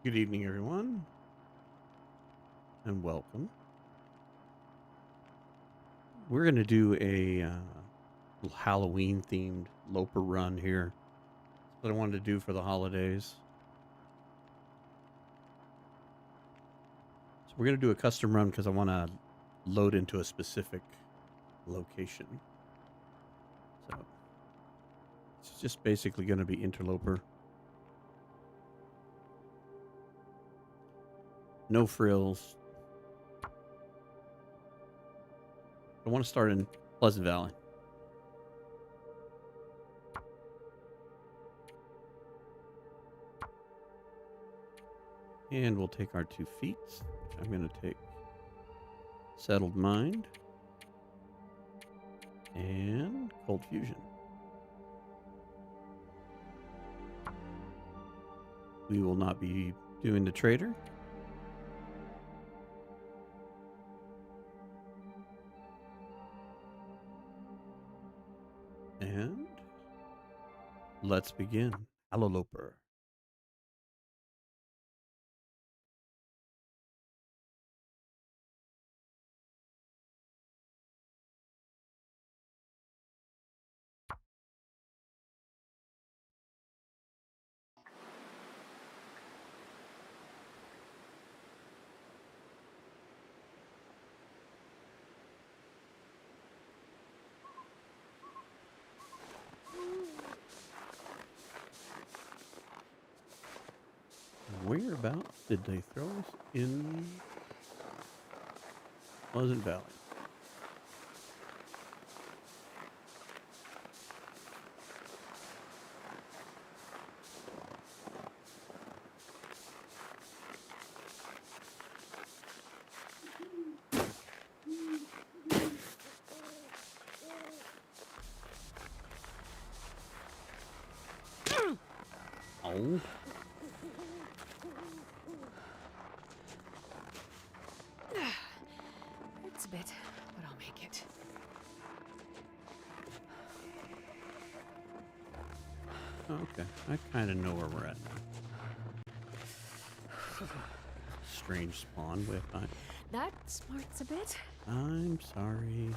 Good evening, everyone, and welcome. We're going to do a little Halloween themed Loper run here. That's what I wanted to do for the holidays. So, we're going to do a custom run because I want to load into a specific location. So, it's just basically going to be Interloper. No frills. I want to start in Pleasant Valley. And we'll take our 2 feats. I'm going to take Settled Mind and Cold Fusion. We will not be doing the trader. And let's begin. HallowLoper. Whereabouts did they throw us in Pleasant Valley? Oh. It's a bit, but I'll make it. Okay, I kind of know where we're at now. Strange spawn with I. That smarts a bit. I'm sorry.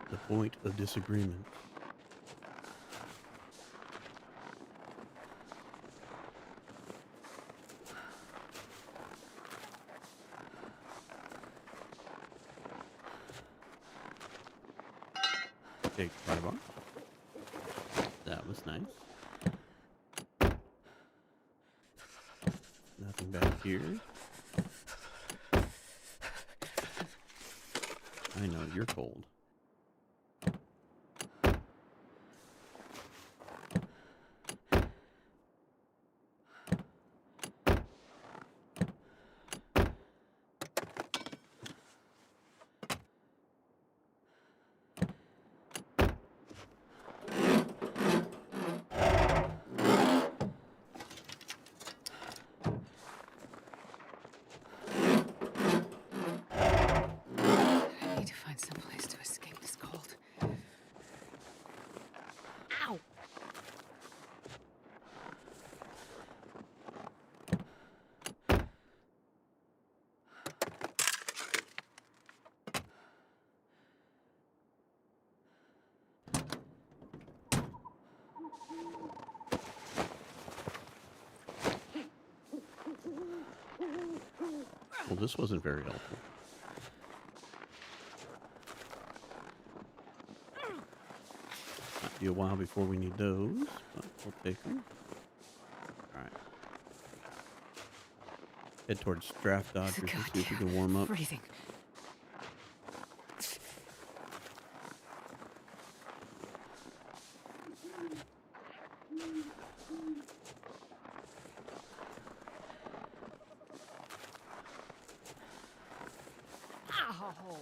The point of disagreement. Take fireball. That was nice. Nothing back here. I know you're cold. I need to find some place to escape this cold. Ow! Well, this wasn't very helpful. Might be a while before we need those, but we'll take them. Alright. Head towards draft dodgers and see if we can warm up. Freezing. Ow!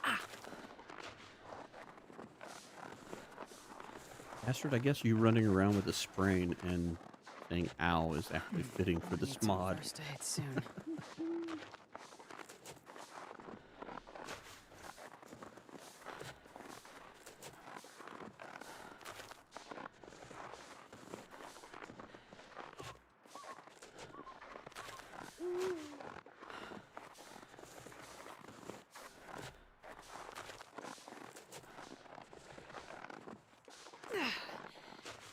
Ah! Astrid, I guess you running around with a sprain and saying "ow" is actually fitting for I this need some mod. first aid soon.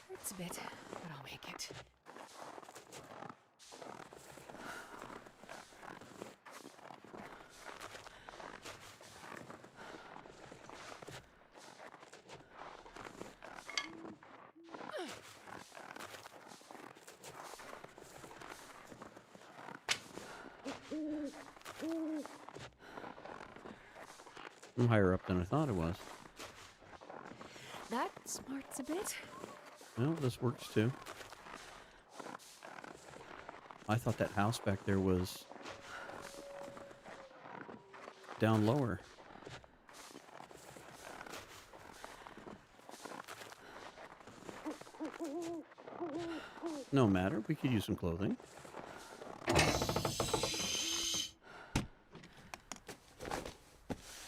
Hurts a bit, but I'll make it. I'm higher up than I thought it was. That smarts a bit. Well, this works too. I thought that house back there was down lower. No matter, we could use some clothing.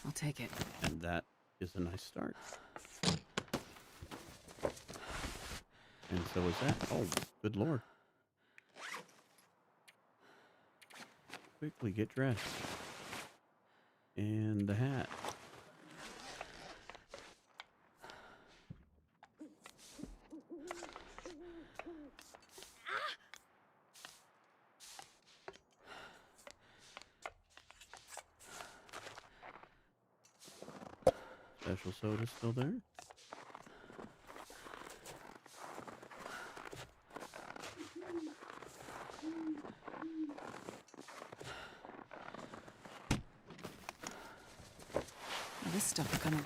I'll take it. And that is a nice start. And so is that. Oh, good lord. Quickly get dressed. And the hat. Special soda still there? Now this stuff will come in.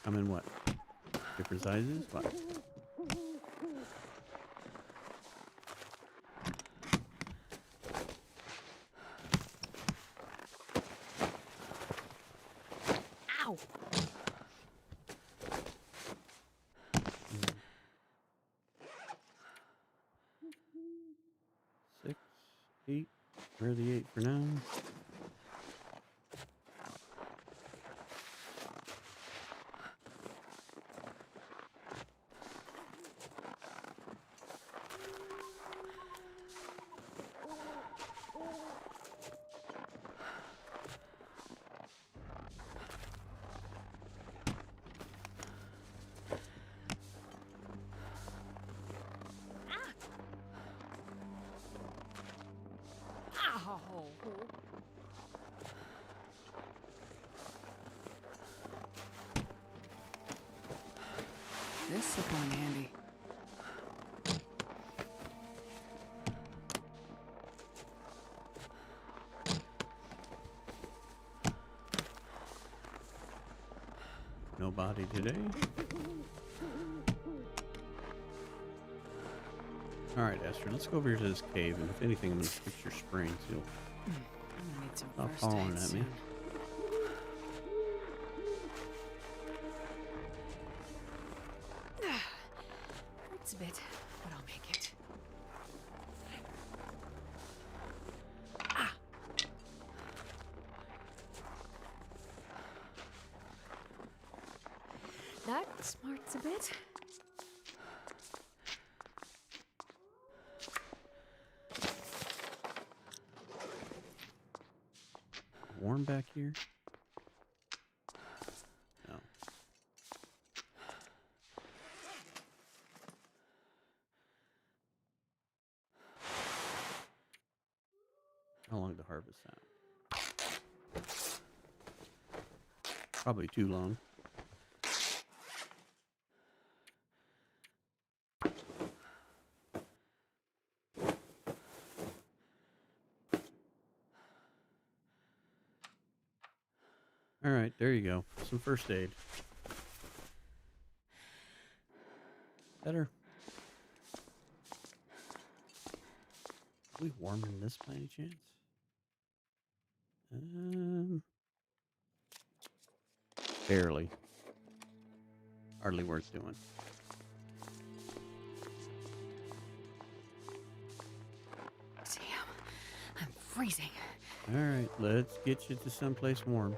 I'm in what? Different sizes? What? Ow! 6, 8. Where are the 8 for now? Ow! This will come in handy. No body today. Alright, Esther, let's go over here to this cave, and if anything, I'm going to fix your sprain, so you'll I'm gonna need some stop first hollering aid at me. soon. Hurts a bit, but I'll make it. Ah! That smarts a bit. Warm back here? No. How long to harvest that? Probably too long. Alright, there you go. Some first aid. Better. Are we warm in this by any chance? Barely. hardly worth doing. Damn, I'm freezing. All right, let's get you to someplace warm.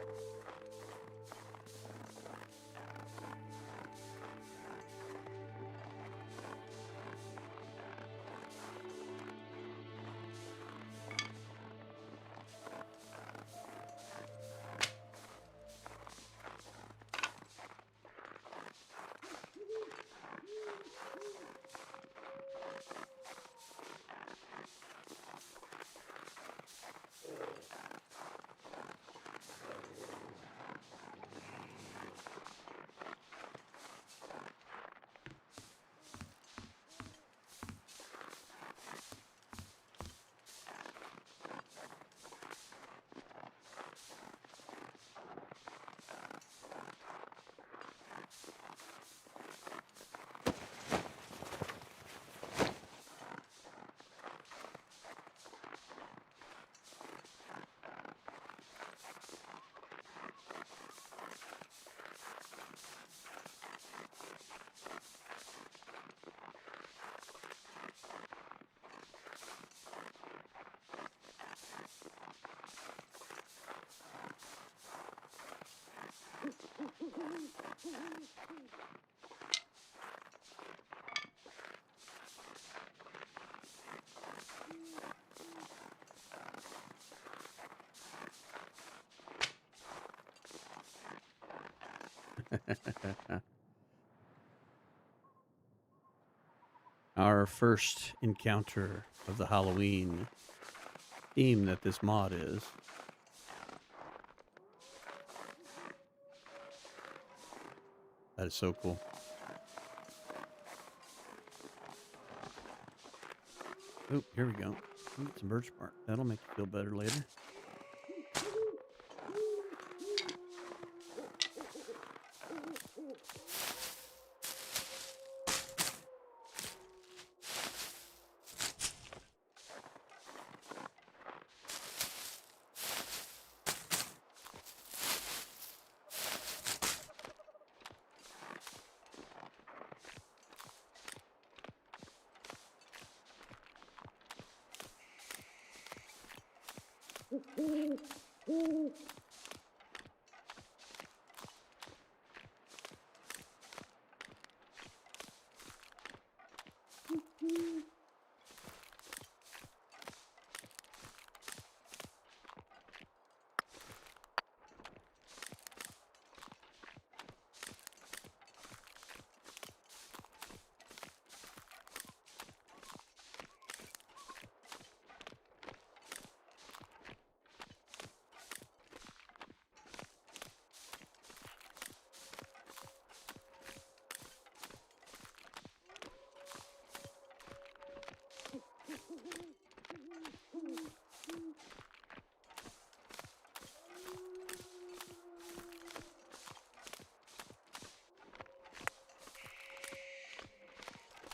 Our first encounter of the Halloween theme that this mod is. That is so cool. Oh, here we go. Get some birch bark. That'll make you feel better later.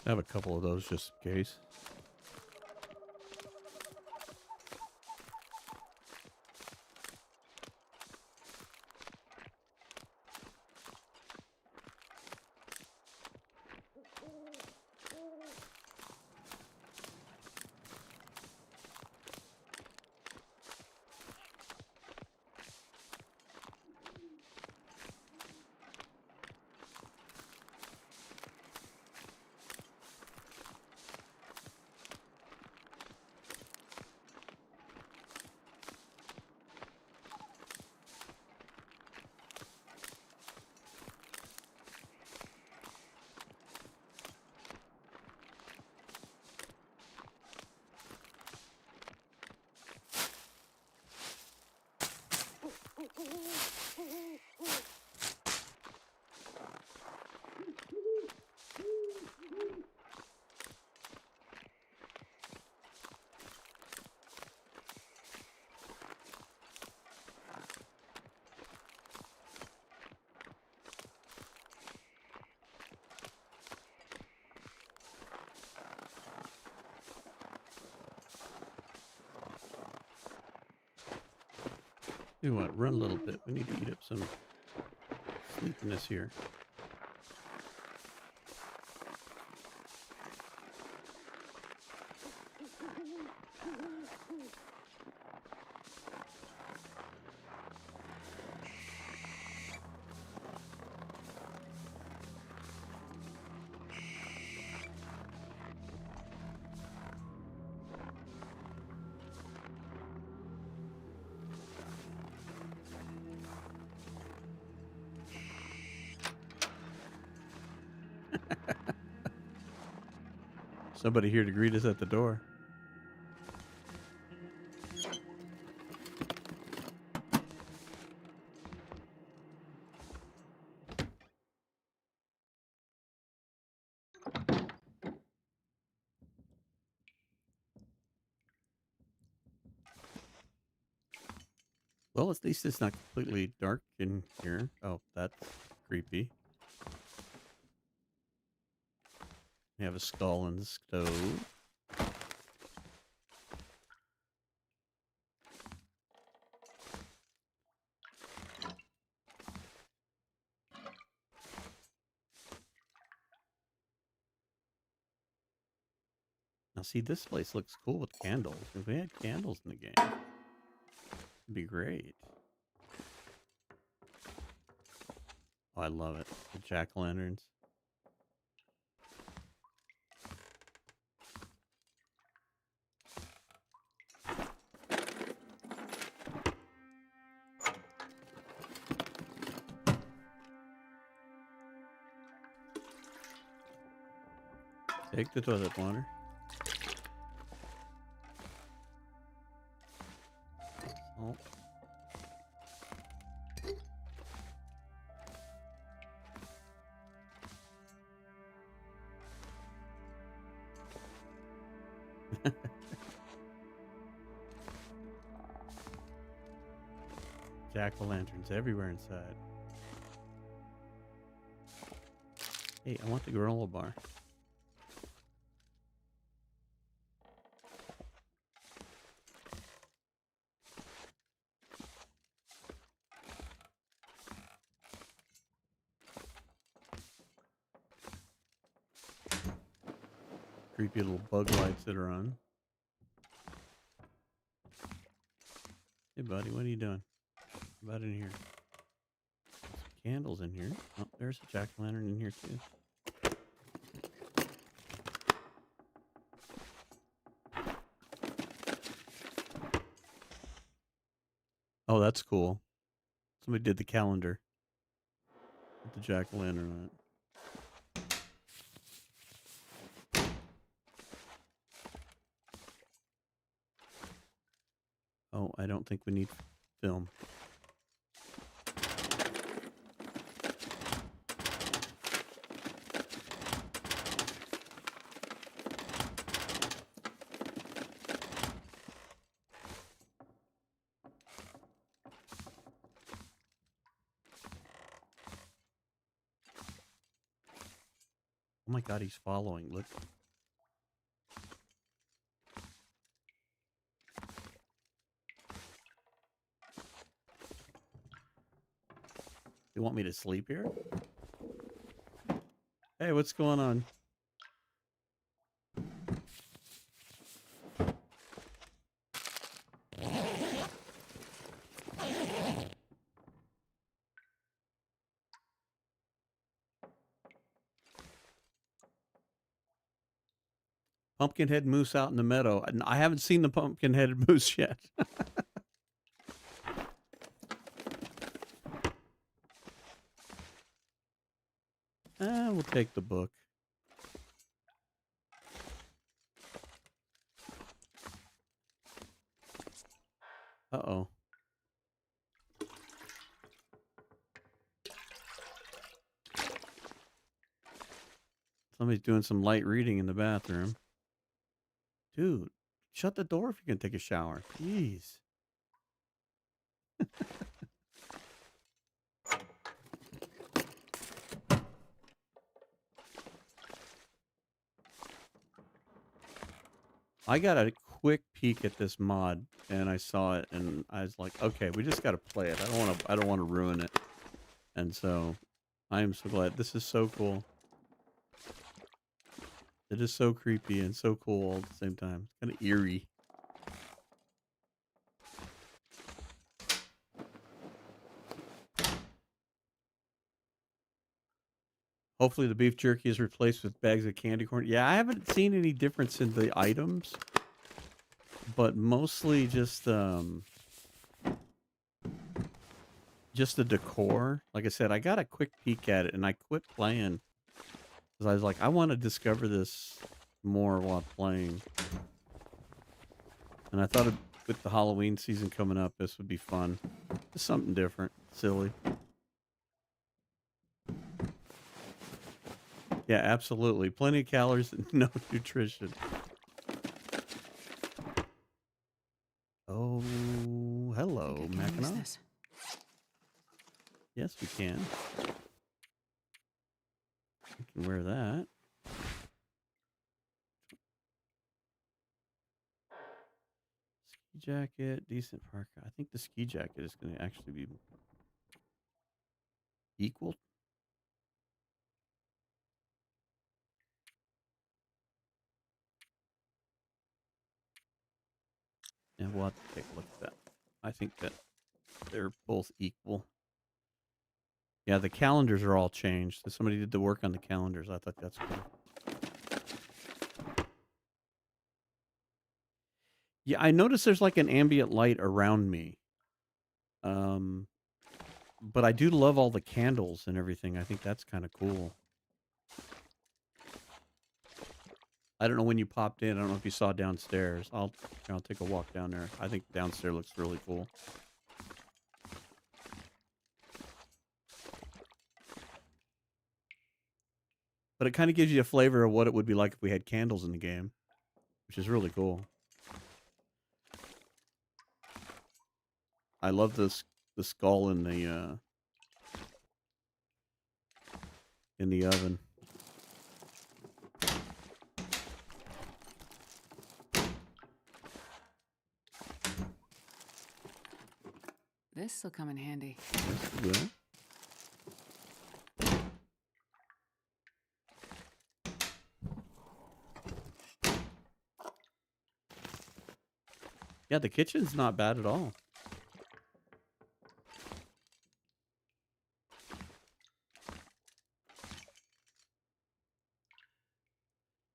I have a couple of those just in case. You know what? Run a little bit. We need to eat up some sleepiness here. Somebody here to greet us at the door. Well, at least it's not completely dark in here. Oh, that's creepy. We have a skull in the stove. Now, see, this place looks cool with candles. If we had candles in the game, it'd be great. Oh, I love it. The jack-o'-lanterns. Take the toilet water. Salt. Jack-o'-lanterns everywhere inside. Hey, I want the granola bar. Creepy little bug lights that are on. Hey, buddy, what are you doing? What about in here? Some candles in here. Oh, there's a jack-o'-lantern in here, too. Oh, that's cool. Somebody did the calendar with the jack-o'-lantern on it. Oh, I don't think we need film. Oh my god, he's following. Look. You want me to sleep here? Hey, what's going on? Pumpkin-head moose out in the meadow. And I haven't seen the pumpkin-headed moose yet. We'll take the book. Uh-oh. Somebody's doing some light reading in the bathroom. Dude, shut the door if you can take a shower. Jeez. I got a quick peek at this mod and I saw it and I was like, okay, we just got to play it. I don't want to ruin it. And so I am so glad. This is so cool. It is so creepy and so cool all at the same time. It's kind of eerie. Hopefully the beef jerky is replaced with bags of candy corn. Yeah, I haven't seen any difference in the items, but mostly just the decor. Like I said, I got a quick peek at it and I quit playing because I was like, I want to discover this more while playing. And I thought with the Halloween season coming up, this would be fun. Just something different, silly. Yeah, absolutely. Plenty of calories and no nutrition. Oh, I think hello, I can use Mackinac. this. Yes, we can. We can wear that. Ski jacket, decent parka. I think the ski jacket is going to actually be equal. And we'll have to take a look at that. I think that they're both equal. Yeah, the calendars are all changed. So somebody did the work on the calendars. I thought that's cool. Yeah, I noticed there's like an ambient light around me. But I do love all the candles and everything. I think that's kind of cool. I don't know when you popped in. I don't know if you saw downstairs. I'll take a walk down there. I think downstairs looks really cool. But it kind of gives you a flavor of what it would be like if we had candles in the game, which is really cool. I love the skull in the oven. This'll come in handy. Yes, yeah, the kitchen's not bad at all.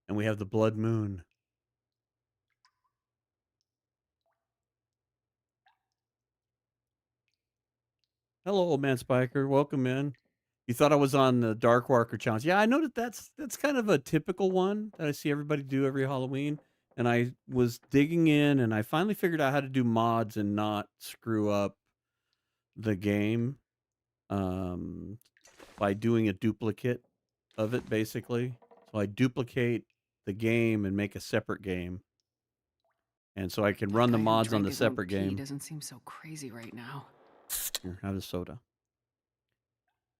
And we have the blood moon. Hello, old man Spiker. Welcome in. You thought I was on the Dark Walker challenge. Yeah, I know that's kind of a typical one that I see everybody do every Halloween. And I was digging in and I finally figured out how to do mods and not screw up the game by doing a duplicate of it, basically. So I duplicate the game and make a separate game. And so I can run the Guy who mods on drank the his own separate pee game. doesn't seem so crazy right now. Here, have a soda.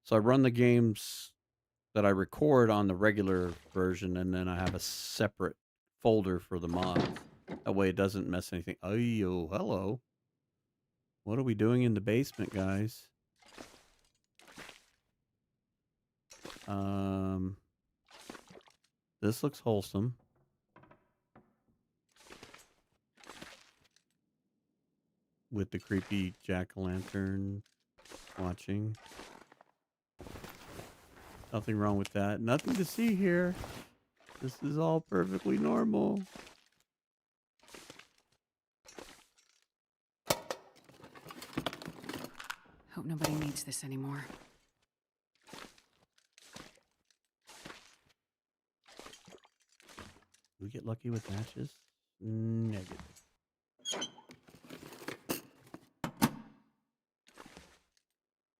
So I run the games that I record on the regular version, and then I have a separate folder for the mods. That way it doesn't mess anything. Oh, hello. What are we doing in the basement, guys? This looks wholesome. With the creepy jack-o'-lantern watching. Nothing wrong with that. Nothing to see here. This is all perfectly normal. Hope nobody needs this anymore. We get lucky with matches? Negative.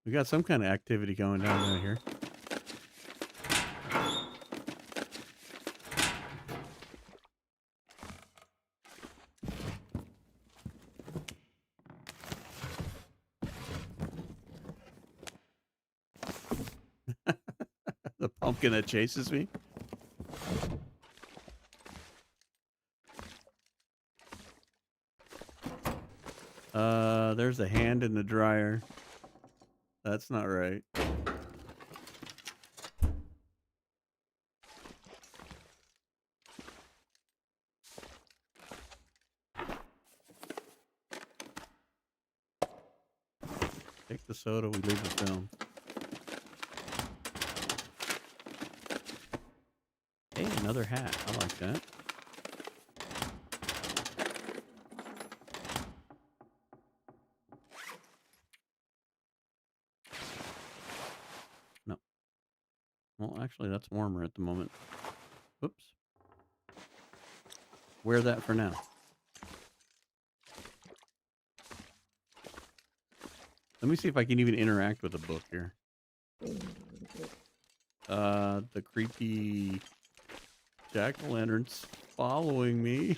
We got some kind of activity going down here. The pumpkin that chases me? There's a hand in the dryer. That's not right. Take the soda, we leave the film. Hey, another hat. I like that. No. Well, actually, that's warmer at the moment. Whoops. Wear that for now. Let me see if I can even interact with the book here. The creepy jack-o'-lantern's following me.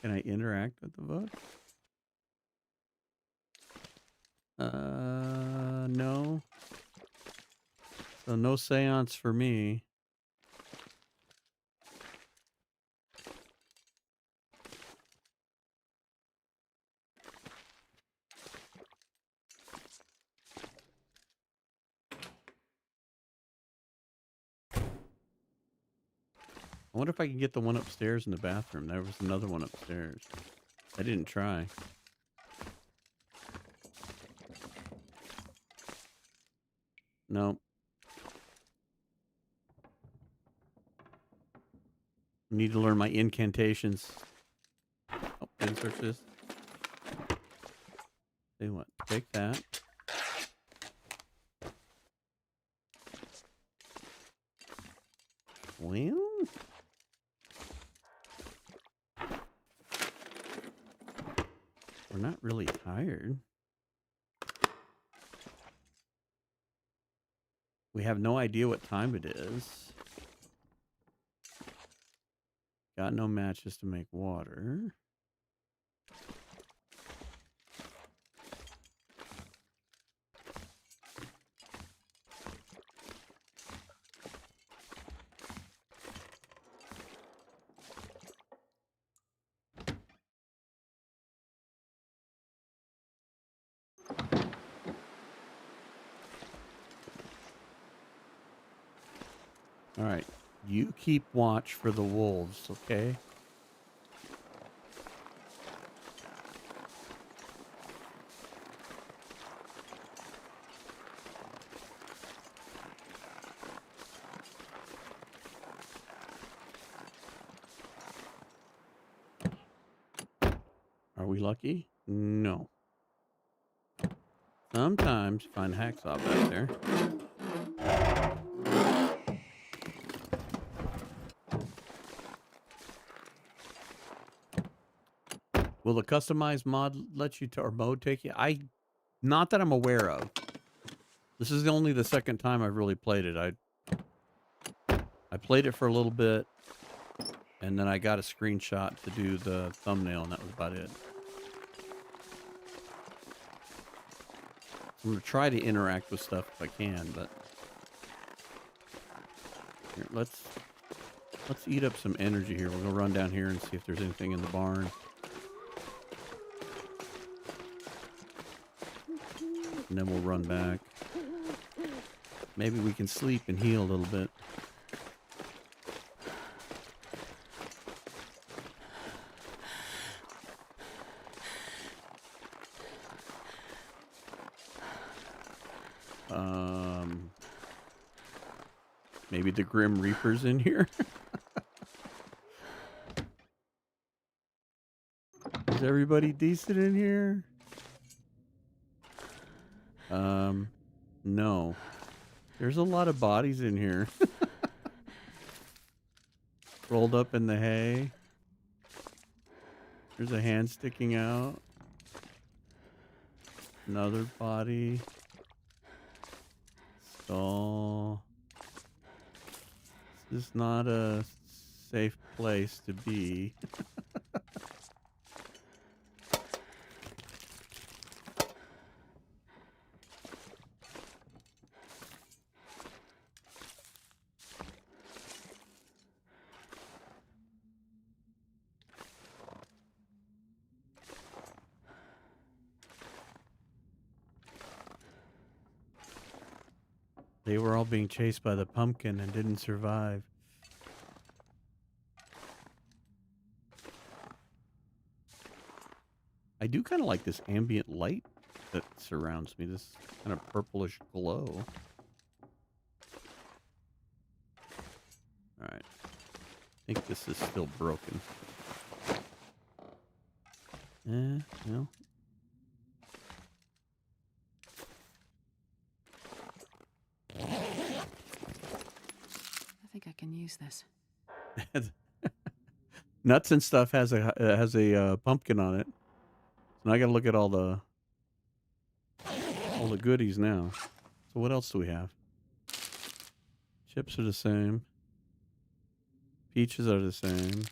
Can I interact with the book? No. So no seance for me. I wonder if I can get the one upstairs in the bathroom. There was another one upstairs. I didn't try. Nope. Need to learn my incantations. Oh, didn't search this. Say what? Take that. Well, we're not really tired. We have no idea what time it is. Got no matches to make water. All right. You keep watch for the wolves, okay? Are we lucky? No. Sometimes you find hacksaw back there. Will the customized mod let you or mode take you? Not that I'm aware of. This is only the second time I've really played it. I played it for a little bit, and then I got a screenshot to do the thumbnail, and that was about it. I'm gonna try to interact with stuff if I can, but here, let's eat up some energy here. We're gonna run down here and see if there's anything in the barn. And then we'll run back. Maybe we can sleep and heal a little bit. Maybe the Grim Reaper's in here. Is everybody decent in here? No. There's a lot of bodies in here. Rolled up in the hay. There's a hand sticking out. Another body. Skull. This is not a safe place to be. They were all being chased by the pumpkin and didn't survive. I do kind of like this ambient light that surrounds me, this kind of purplish glow. All right. I think this is still broken. No. I think I can use this. Nuts and stuff has a pumpkin on it. So now I got to look at all the goodies now. So what else do we have? Chips are the same. Peaches are the same.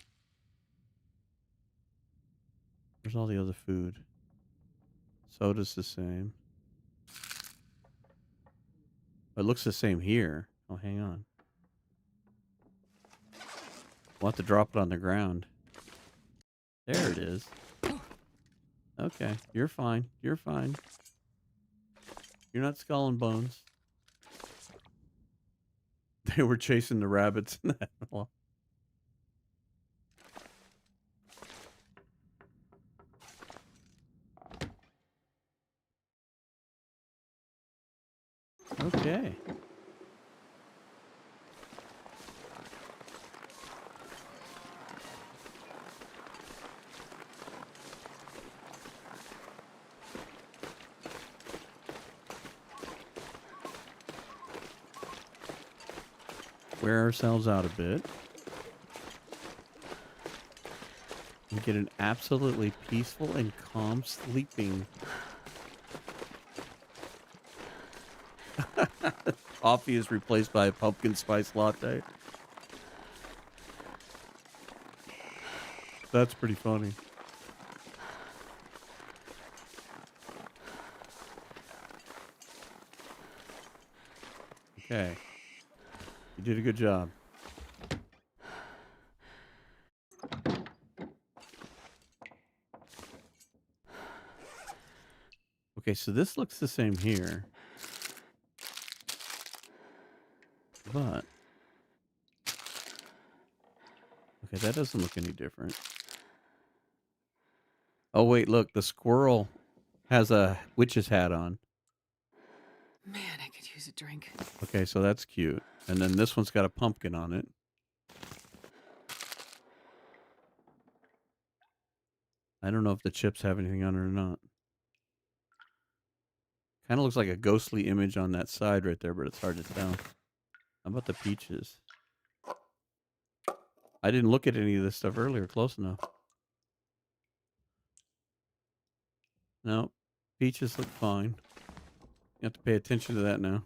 Where's all the other food? Soda's the same. It looks the same here. Oh, hang on. We'll have to drop it on the ground. There it is. Okay, you're fine. You're fine. You're not skull and bones. They were chasing the rabbits. Well, okay. Wear ourselves out a bit. And get an absolutely peaceful and calm sleeping. Coffee is replaced by a pumpkin spice latte. That's pretty funny. Okay. You did a good job. Okay, so this looks the same here. But okay, that doesn't look any different. Oh wait, look, the squirrel has a witch's hat on. Man, I could use a drink. Okay, so that's cute. And then this one's got a pumpkin on it. I don't know if the chips have anything on it or not. Kind of looks like a ghostly image on that side right there, but it's hard to tell. How about the peaches? I didn't look at any of this stuff earlier close enough. No, peaches look fine. You have to pay attention to that now.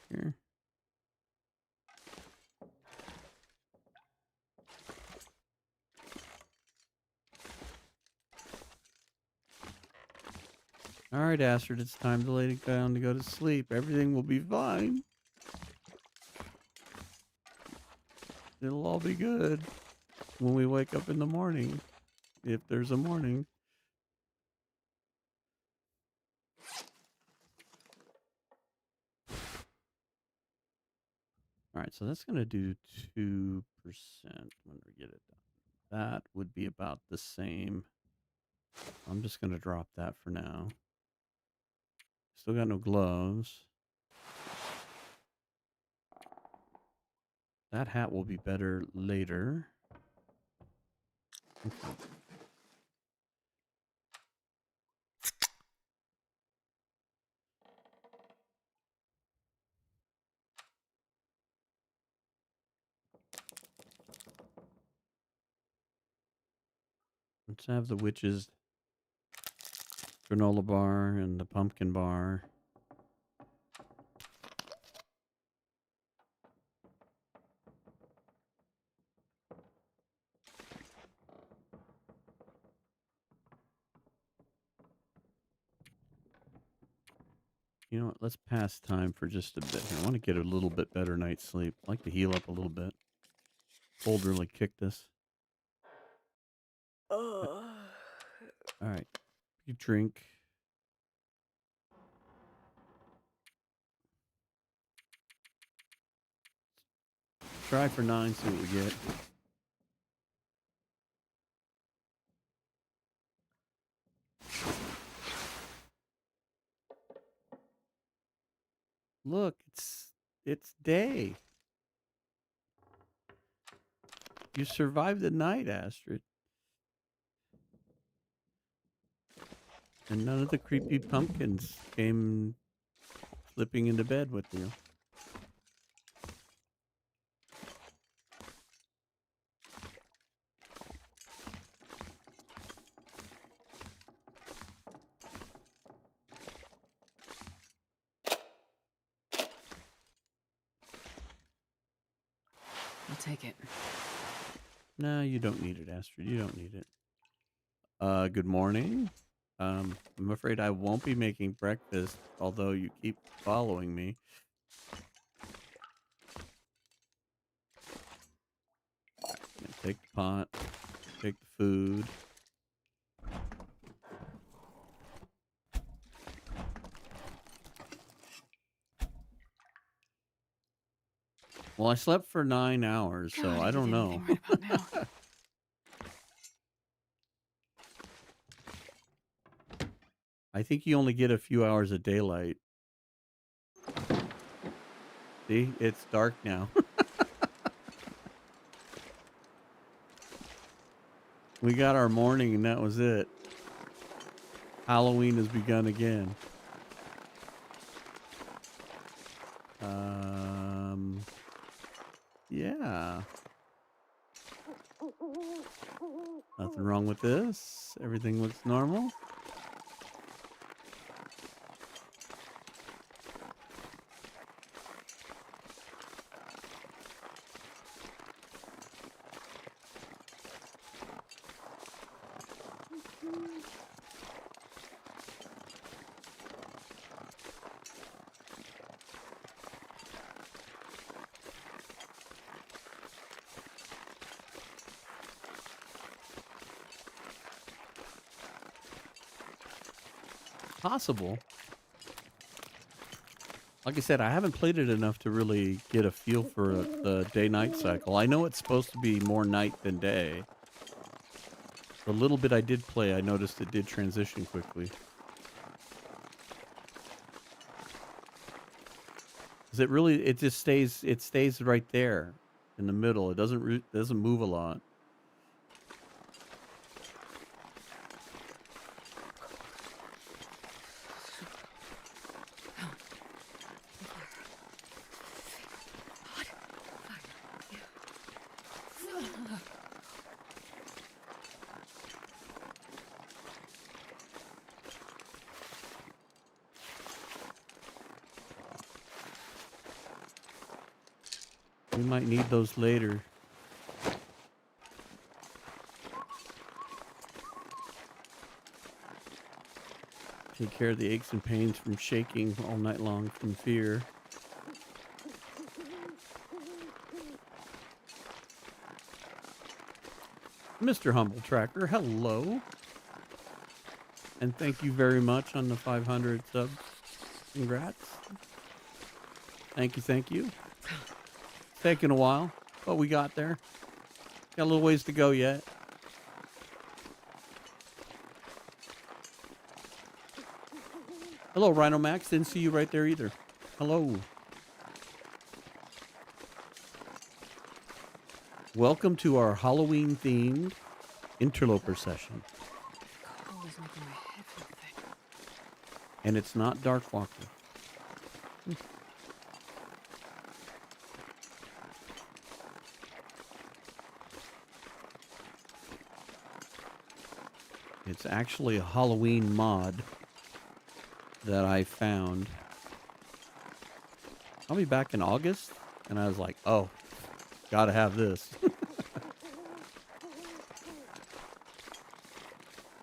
Here. All right, Astrid, it's time to lay it down to go to sleep. Everything will be fine. It'll all be good when we wake up in the morning, if there's a morning. All right, so that's going to do 2% when we get it done. That would be about the same. I'm just going to drop that for now. Still got no gloves. That hat will be better later. Okay. Let's have the witch's granola bar and the pumpkin bar. You know what? Let's pass time for just a bit here. I want to get a little bit better night's sleep. I like to heal up a little bit. Cold really kicked us. Oh. All right. You drink. Try for 9, see what we get. Look, it's day. You survived the night, Astrid. And none of the creepy pumpkins came slipping into bed with you. I'll take it. No, you don't need it, Astrid. You don't need it. Good morning. I'm afraid I won't be making breakfast, although you keep following me. Gonna take the pot, take the food. Well, I slept for 9 hours, so God, I I did don't know. anything right about now. I think you only get a few hours of daylight. See, it's dark now. We got our morning and that was it. Halloween has begun again. Yeah. Nothing wrong with this. Everything looks normal. Possible. Like I said, I haven't played it enough to really get a feel for the day-night cycle. I know it's supposed to be more night than day. The little bit I did play, I noticed it did transition quickly. 'Cause it just stays right there in the middle. It doesn't move a lot. We might need those later. Take care of the aches and pains from shaking all night long from fear. Mr. Humble Tracker, hello. And thank you very much on the 500 subs. Congrats. Thank you, thank you. It's taken a while, but we got there. Got a little ways to go yet. Hello, Rhino Max. Didn't see you right there either. Hello. Welcome to our Halloween-themed interloper session. Cold is making my head feel thick. And it's not Dark Walker. It's actually a Halloween mod that I found. I'll be back in August, and I was like, oh, gotta have this.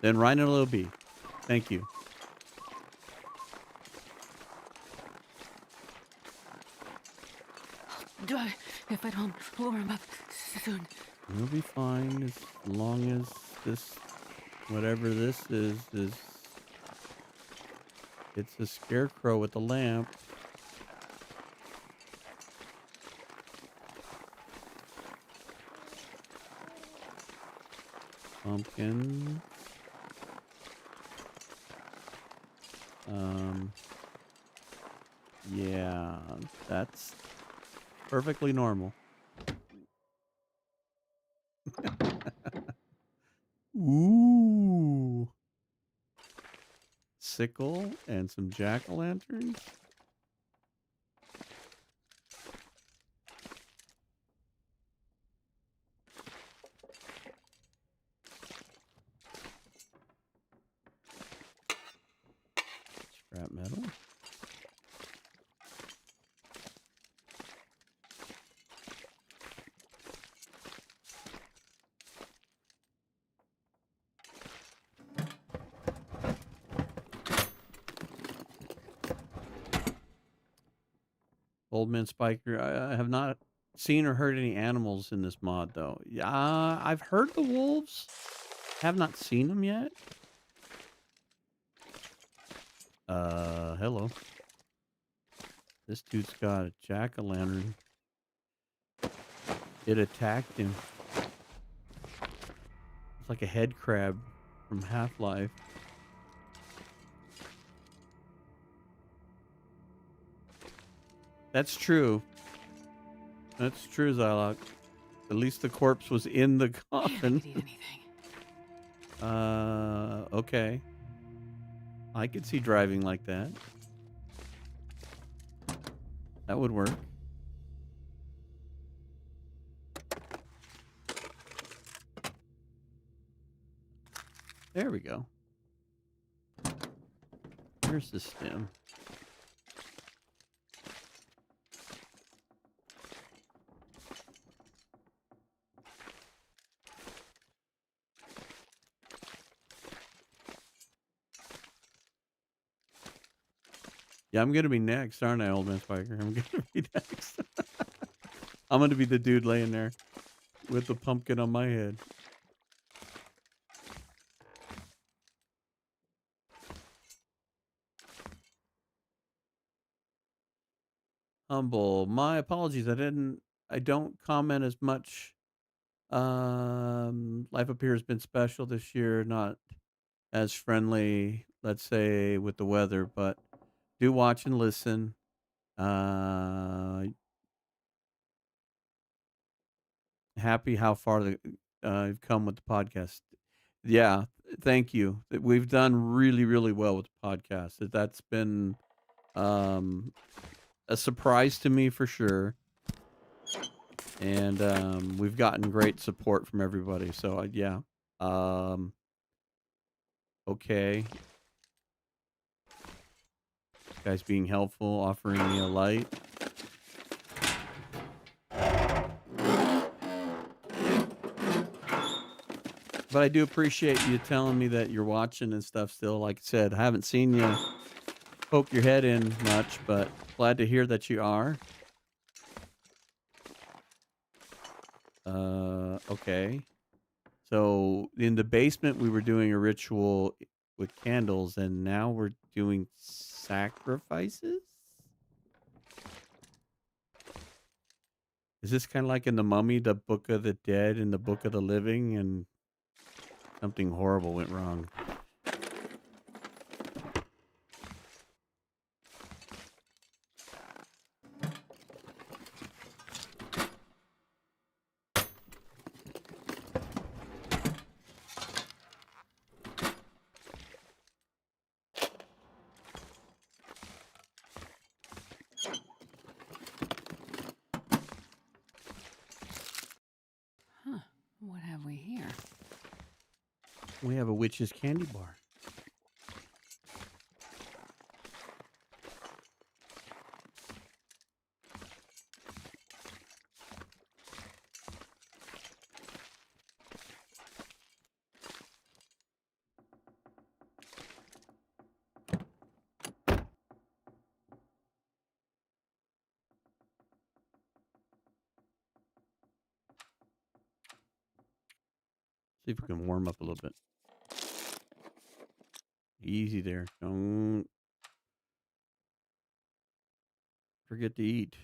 Then Rhino Little B. Thank you. If I don't warm up soon. You'll be fine as long as this, whatever this is, it's a scarecrow with a lamp. Pumpkin. Yeah, that's perfectly normal. Ooh. Sickle and some jack-o'-lanterns. Scrap metal. Old Man Spiker. I have not seen or heard any animals in this mod, though. Yeah, I've heard the wolves. Have not seen them yet. Hello. This dude's got a jack-o'-lantern. It attacked him. It's like a head crab from Half-Life. That's true. That's true, Zylok. At least the corpse was in the Man, I coffin. could eat anything. Okay. I could see driving like that. That would work. There we go. Here's the stem. Yeah, I'm gonna be next, aren't I, Old Man Spiker? I'm gonna be next. I'm gonna be the dude laying there with the pumpkin on my head. Humble. My apologies. I don't comment as much. Life up here has been special this year, not as friendly, let's say, with the weather, but do watch and listen. Uh, Happy how far you've come with the podcast. Yeah, thank you. We've done really, really well with the podcast. That's been um, a surprise to me for sure, and we've gotten great support from everybody. So yeah, um, okay, guys, being helpful, offering me a light. But I do appreciate you telling me that you're watching and stuff still. Like I said, I haven't seen you poke your head in much, but glad to hear that you are. Okay. So in the basement, we were doing a ritual with candles, and now we're doing sacrifices? Is this kind of like in The Mummy, the Book of the Dead and the Book of the Living, and something horrible went wrong? Huh. What have we here? We have a witch's candy bar. See if we can warm up a little bit. Easy there. Don't forget to eat.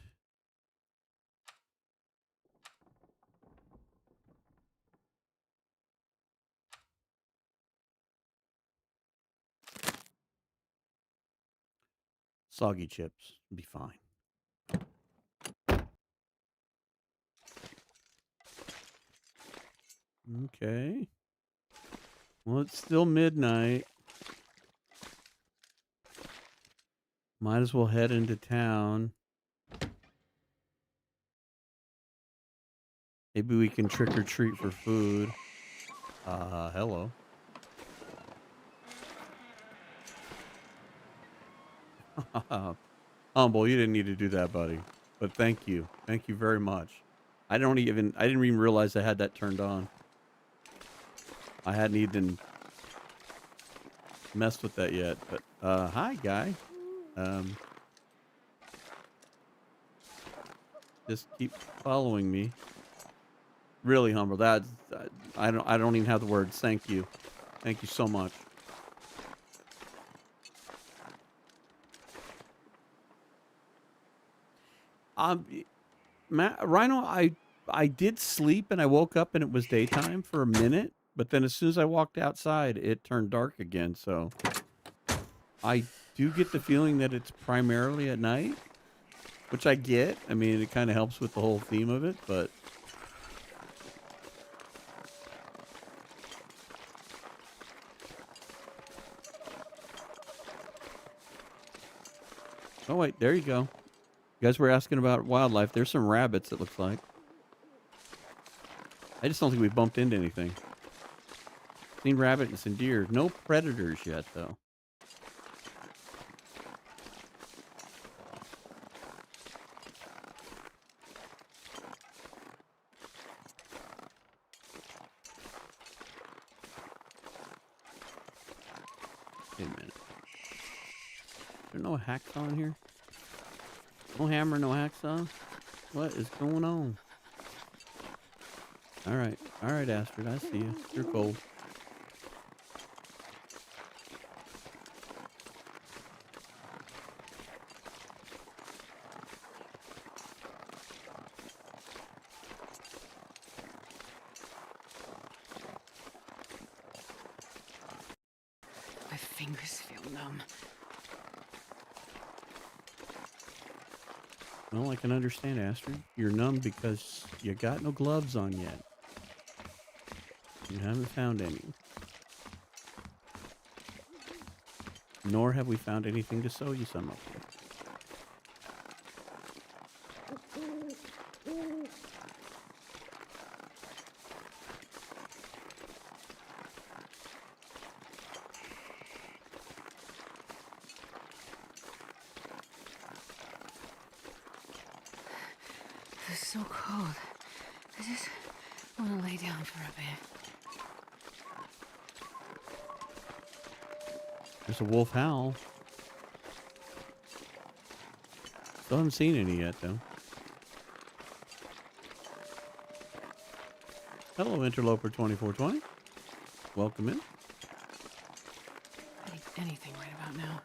Soggy chips. Be fine. Okay. Well, it's still midnight. Might as well head into town. Maybe we can trick or treat for food. Hello. Humble, you didn't need to do that, buddy. But thank you. Thank you very much. I didn't even realize I had that turned on. I hadn't even messed with that yet. But hi guy. Um Just keep following me. Really humble. That's I don't even have the words. Thank you. Thank you so much. Y Rhino, I did sleep and I woke up and it was daytime for a minute, but then as soon as I walked outside, it turned dark again, so I do get the feeling that it's primarily at night, which I get. I mean, it kinda helps with the whole theme of it, but oh, wait, there you go. You guys were asking about wildlife. There's some rabbits, it looks like. I just don't think we bumped into anything. Seen rabbit and some deer. No predators yet, though. Wait a minute. There no hacksaw in here? No hammer, no hacksaw? What is going on? Alright. Alright, Astrid. I see you. You're cold. My fingers feel numb. Well, I can understand, Astrid. You're numb because you got no gloves on yet. You haven't found any. Nor have we found anything to sew you some up with. It's so cold. I just want to lay down for a bit. There's a wolf howl. Still haven't seen any yet, though. Hello, Interloper 2420. Welcome in. I need anything right about now.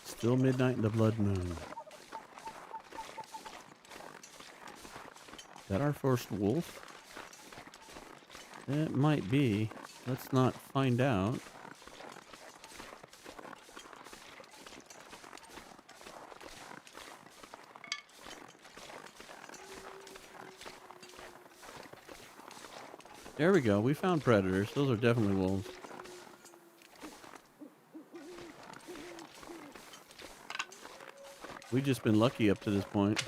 Still midnight in the blood moon. Is that our first wolf? It might be. Let's not find out. There we go. We found predators. Those are definitely wolves. We've just been lucky up to this point.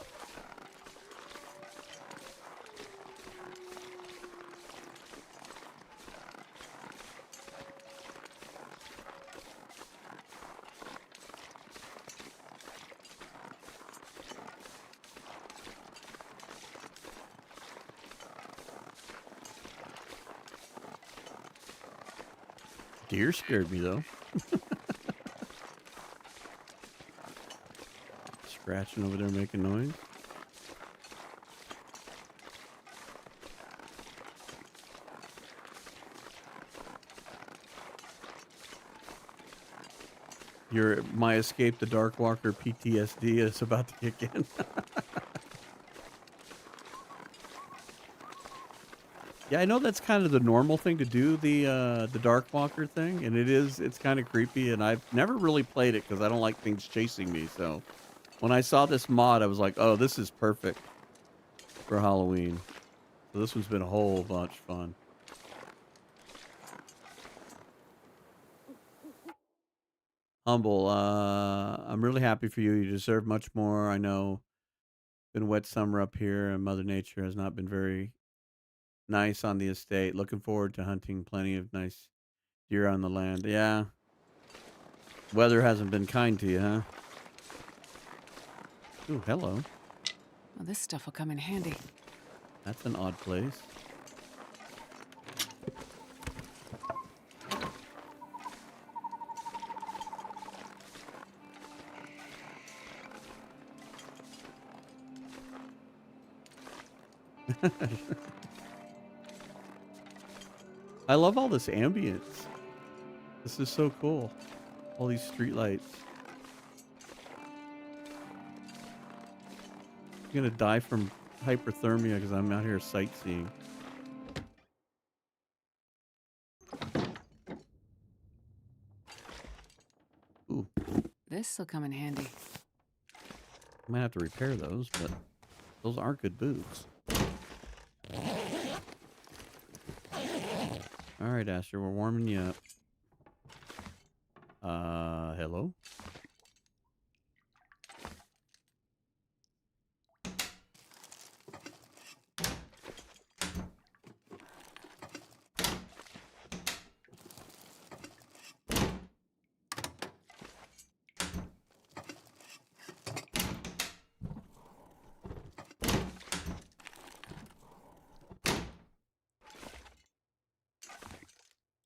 Deer scared me, though. Scratching over there making noise. My escape the Dark Walker PTSD is about to kick in. Yeah, I know that's kind of the normal thing to do, the Dark Walker thing, and it's kind of creepy, and I've never really played it because I don't like things chasing me, so when I saw this mod, I was like, "Oh, this is perfect for Halloween." So this one's been a whole bunch of fun. Humble, I'm really happy for you. You deserve much more. I know been a wet summer up here, and Mother Nature has not been very nice on the estate. Looking forward to hunting plenty of nice deer on the land. Yeah, weather hasn't been kind to you, huh? Ooh, hello. Well, this stuff will come in handy. That's an odd place. I love all this ambience. This is so cool. All these streetlights. I'm gonna die from hyperthermia because I'm out here sightseeing. Ooh, This'll come in handy. I might have to repair those, but those are good boots. All right, Asher, we're warming you up. Hello?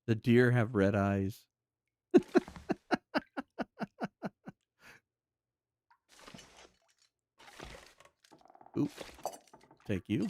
The deer have red eyes. Oop, take you.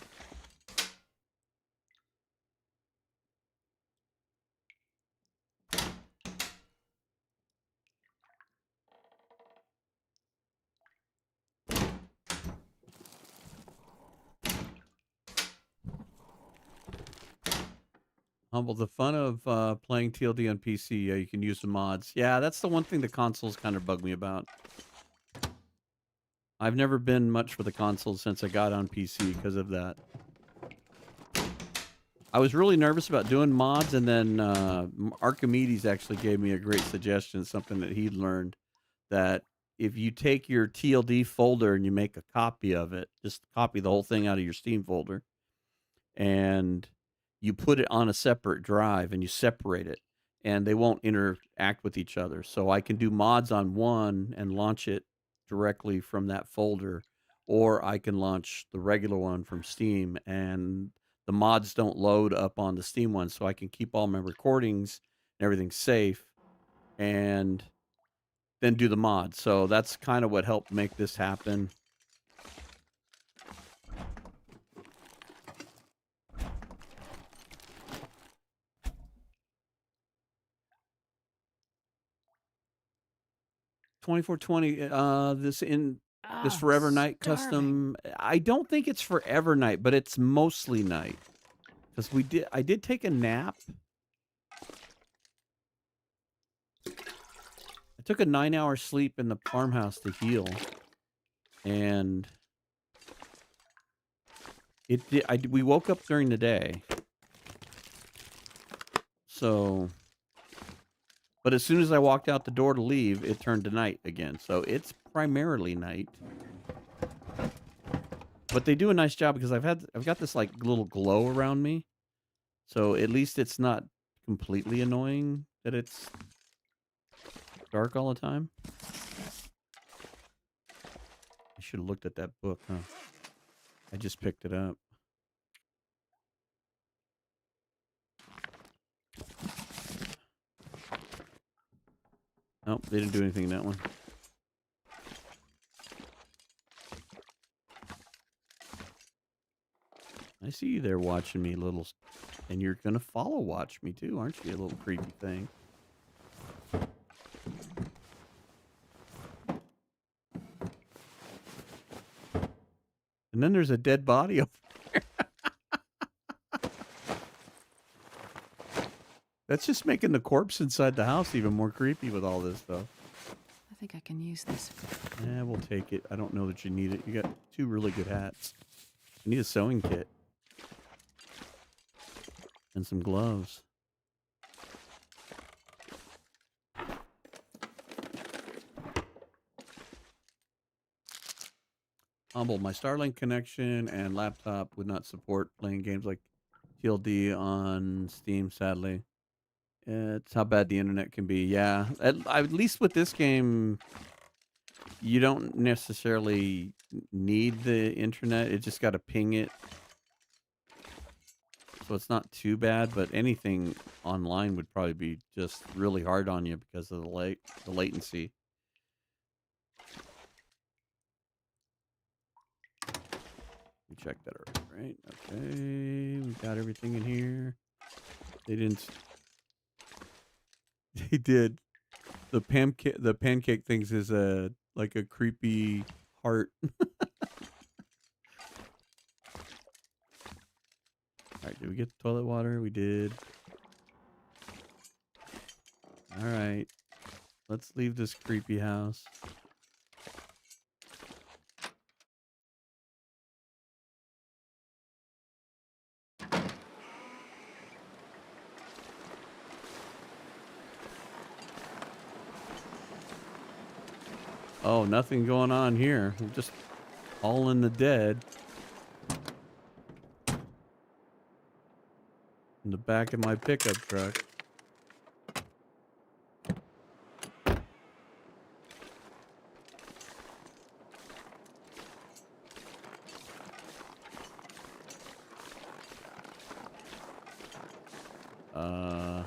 Humble, the fun of playing TLD on PC, yeah, you can use the mods. Yeah, that's the one thing the consoles kind of bug me about. I've never been much for the consoles since I got on PC because of that. I was really nervous about doing mods, and then Archimedes actually gave me a great suggestion, something that he'd learned, that if you take your TLD folder and you make a copy of it, just copy the whole thing out of your Steam folder, and you put it on a separate drive and you separate it, and they won't interact with each other. So I can do mods on one and launch it directly from that folder, or I can launch the regular one from Steam, and the mods don't load up on the Steam one, so I can keep all my recordings and everything safe, and then do the mod. So that's kind of what helped make this happen. 2420, this Ah, Forever Night starving. custom. I don't think it's Forever Night, but it's mostly night. Because I did take a nap. I took a 9-hour sleep in the farmhouse to heal. And we woke up during the day. So, but as soon as I walked out the door to leave, it turned to night again. So it's primarily night. But they do a nice job because I've got this like little glow around me. So at least it's not completely annoying that it's dark all the time. I should have looked at that book, huh? I just picked it up. Nope, they didn't do anything in that one. I see you there watching me, and you're gonna follow watch me too, aren't you, a little creepy thing? And then there's a dead body over there. That's just making the corpse inside the house even more creepy with all this stuff. I think I can use this. Yeah, we'll take it. I don't know that you need it. You got 2 really good hats. I need a sewing kit. And some gloves. Humble, my Starlink connection and laptop would not support playing games like TLD on Steam, sadly. It's how bad the internet can be. Yeah, at least with this game, you don't necessarily need the internet. It just got to ping it So it's not too bad, but anything online would probably be just really hard on you because of the latency. We checked that already, right? Okay, we got everything in here. They didn't. They did. The pancake things is a like a creepy heart. All right, did we get the toilet water? We did. All right, let's leave this creepy house. Oh, nothing going on here. We're just all in the dead in the back of my pickup truck. Uh,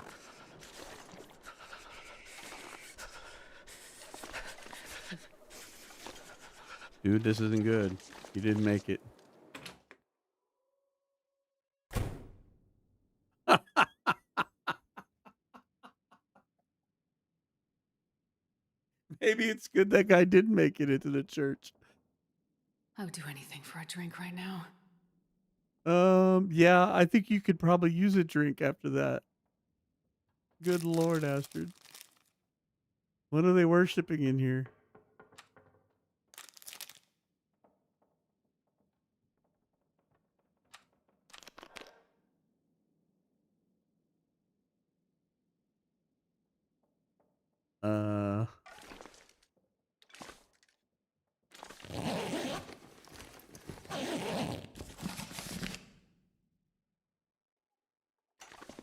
dude, this isn't good. You didn't make it. Maybe it's good that guy didn't make it into the church. I would do anything for a drink right now. Yeah, I think you could probably use a drink after that. Good Lord, Astrid. What are they worshiping in here? Uh,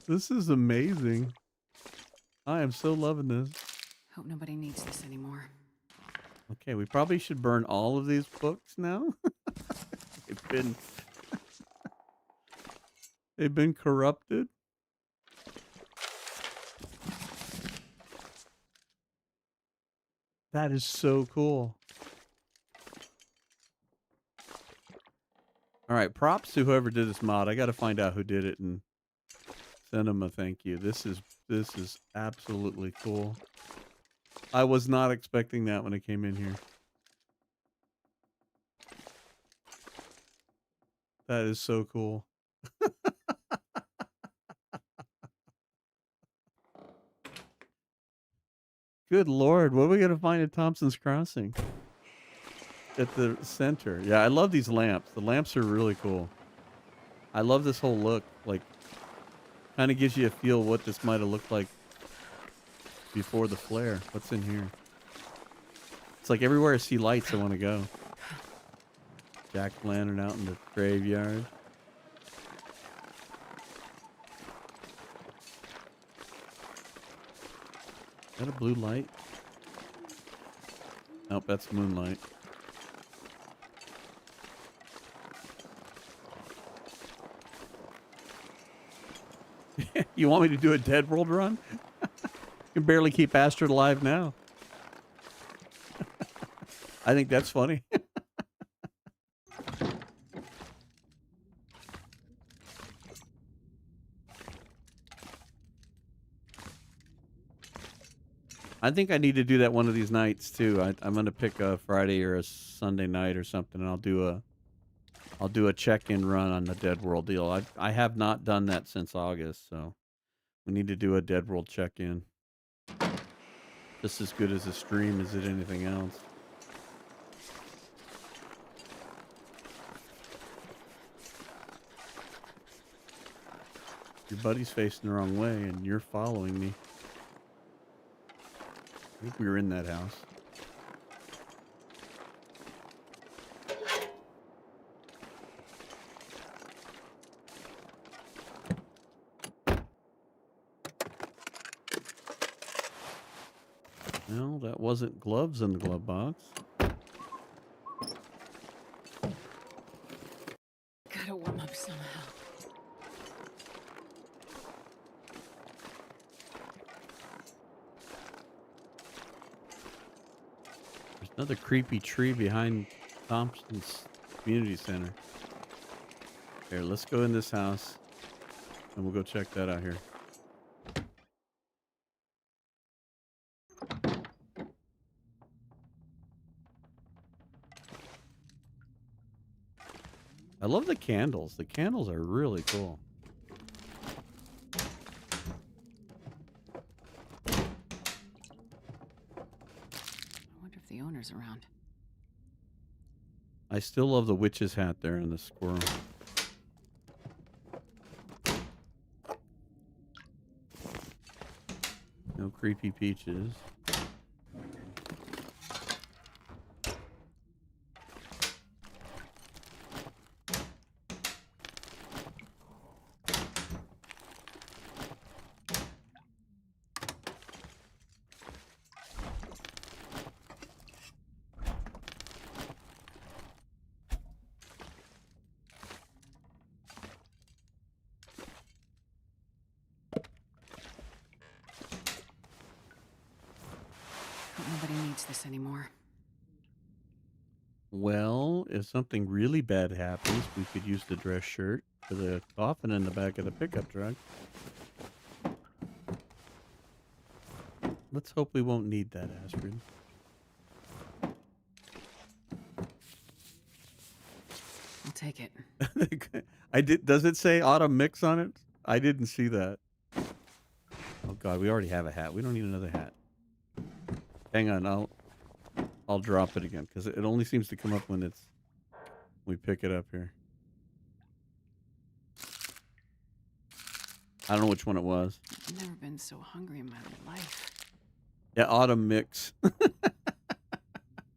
this is amazing. I am so loving this. Hope nobody needs this anymore. Okay, we probably should burn all of these books now. they've been they've been corrupted. That is so cool. All right, props to whoever did this mod. I got to find out who did it and send them a thank you. This is absolutely cool. I was not expecting that when I came in here. That is so cool. Good Lord, what are we gonna find at Thompson's Crossing? At the center. Yeah, I love these lamps. The lamps are really cool. I love this whole look. Like, kind of gives you a feel what this might have looked like before the flare. What's in here? It's like everywhere I see lights, I want to go. Jack-o'-lantern out in the graveyard. Is that a blue light? Nope, that's moonlight. You want me to do a Dead World run? You can barely keep Astrid alive now. I think that's funny. I think I need to do that one of these nights too. I'm gonna pick a Friday or a Sunday night or something, and I'll do a check-in run on the Dead World deal. I have not done that since August, so we need to do a Dead World check-in. Just as good as a stream as it anything else. Your buddy's facing the wrong way, and you're following me. I think we were in that house. No, that wasn't gloves in the glove box. Gotta warm up somehow. Another creepy tree behind Thompson's Community Center. Here, let's go in this house and we'll go check that out here. I love the candles. The candles are really cool. I wonder if the owner's around. I still love the witch's hat there and the squirrel. No creepy peaches. Hope nobody needs this anymore. Well, if something really bad happens, we could use the dress shirt for the coffin in the back of the pickup truck. Let's hope we won't need that, Astrid. I'll take it. I did. Does it say autumn mix on it? I didn't see that. Oh God, we already have a hat. We don't need another hat. Hang on, I'll drop it again because it only seems to come up when we pick it up here. I don't know which one it was. I've never been so hungry in my life. Yeah, autumn mix.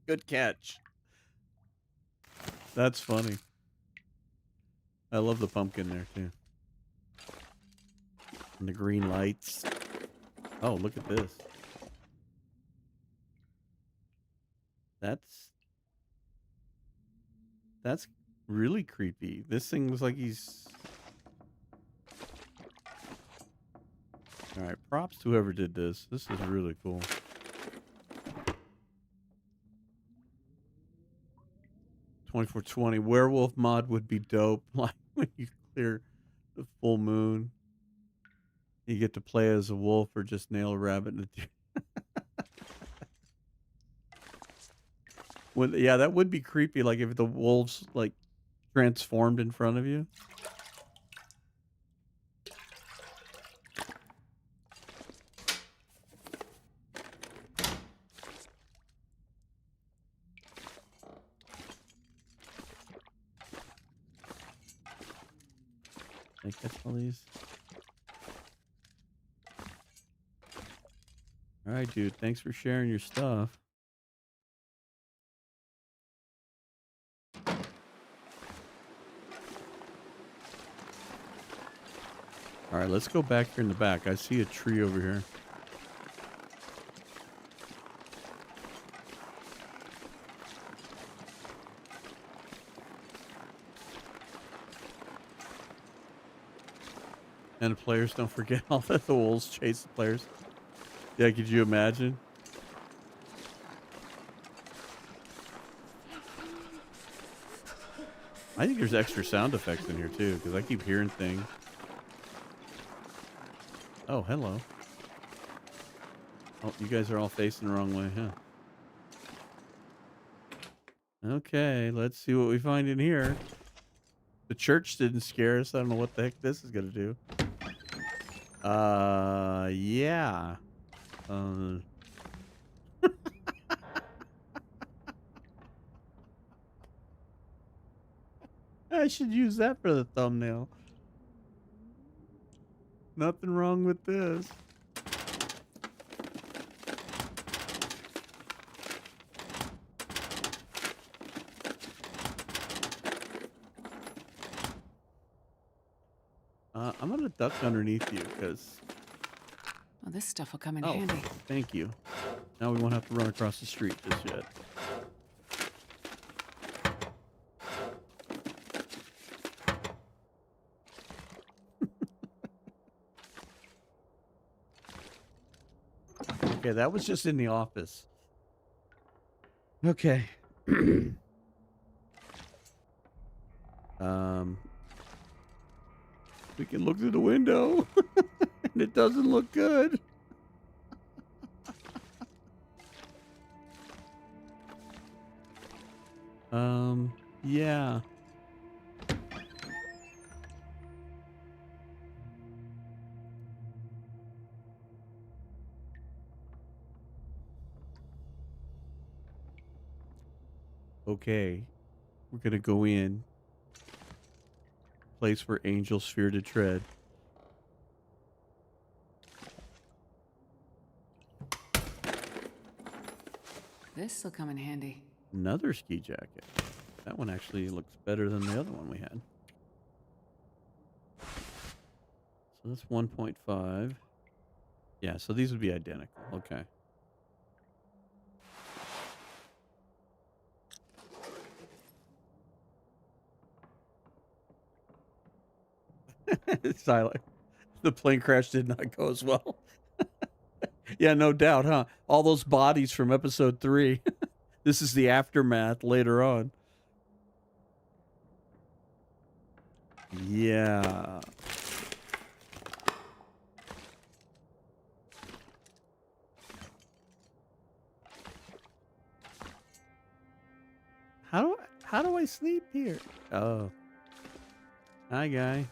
Good catch. That's funny. I love the pumpkin there too. And the green lights. Oh, look at this. That's really creepy. This thing looks like he's... All right, props to whoever did this. This is really cool. $24.20 werewolf mod would be dope. Like when you clear the full moon, you get to play as a wolf or just nail a rabbit in a deer. Yeah, that would be creepy. Like if the wolves like transformed in front of you. I catch all these. All right, dude. Thanks for sharing your stuff. All right, let's go back here in the back. I see a tree over here. And the players, don't forget all that the wolves chase the players. Yeah, could you imagine? I think there's extra sound effects in here too, because I keep hearing things. Oh, hello. Oh, you guys are all facing the wrong way, huh? Okay, let's see what we find in here. The church didn't scare us. I don't know what the heck this is gonna do. Yeah. Uh, I should use that for the thumbnail. Nothing wrong with this. I'm gonna duck underneath you because... Well, this stuff will come in Oh, handy. thank you. Now we won't have to run across the street just yet. Okay, that was just in the office. Okay. um, we can look through the window, and it doesn't look good. Yeah. Okay. We're gonna go in. Place for angels fear to tread. This'll come in handy. Another ski jacket. That one actually looks better than the other one we had. So that's 1.5. Yeah, so these would be identical. Okay. Silent. The plane crash did not go as well. Yeah, no doubt, huh? All those bodies from episode 3. This is the aftermath later on. Yeah. How do I sleep here? Oh. Hi, guy.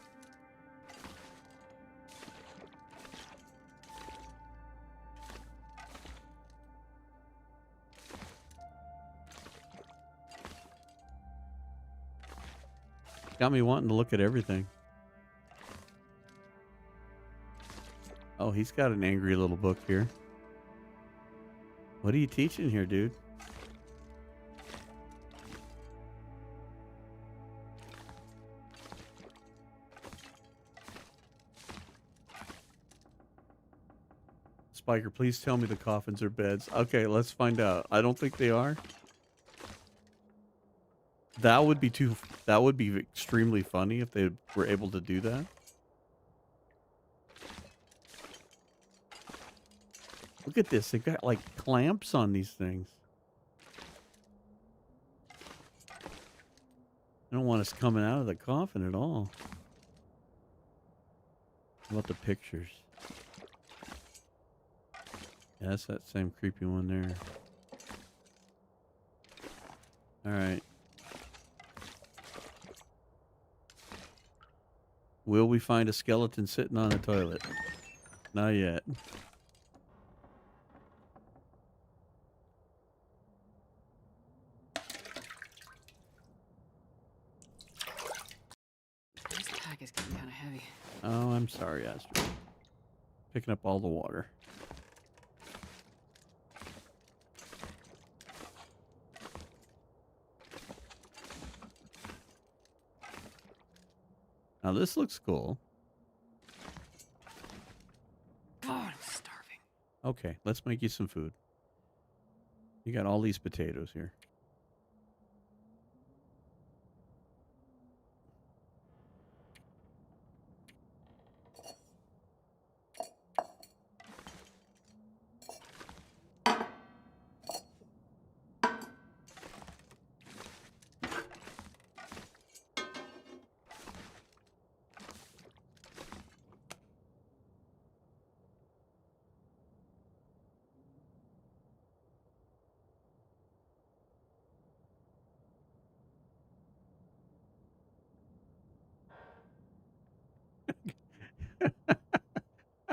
Got me wanting to look at everything. Oh, he's got an angry little book here. What are you teaching here, dude? Spiker, please tell me the coffins are beds. Okay, let's find out. I don't think they are. That would be that would be extremely funny if they were able to do that. Look at this. They've got like clamps on these things. I don't want us coming out of the coffin at all. How about the pictures? Yeah, that's that same creepy one there. All right. Will we find a skeleton sitting on a toilet? Not yet. This pack is getting kind of heavy. Oh, I'm sorry, Astrid. Picking up all the water. Now this looks cool. God, I'm starving. Okay, let's make you some food. You got all these potatoes here.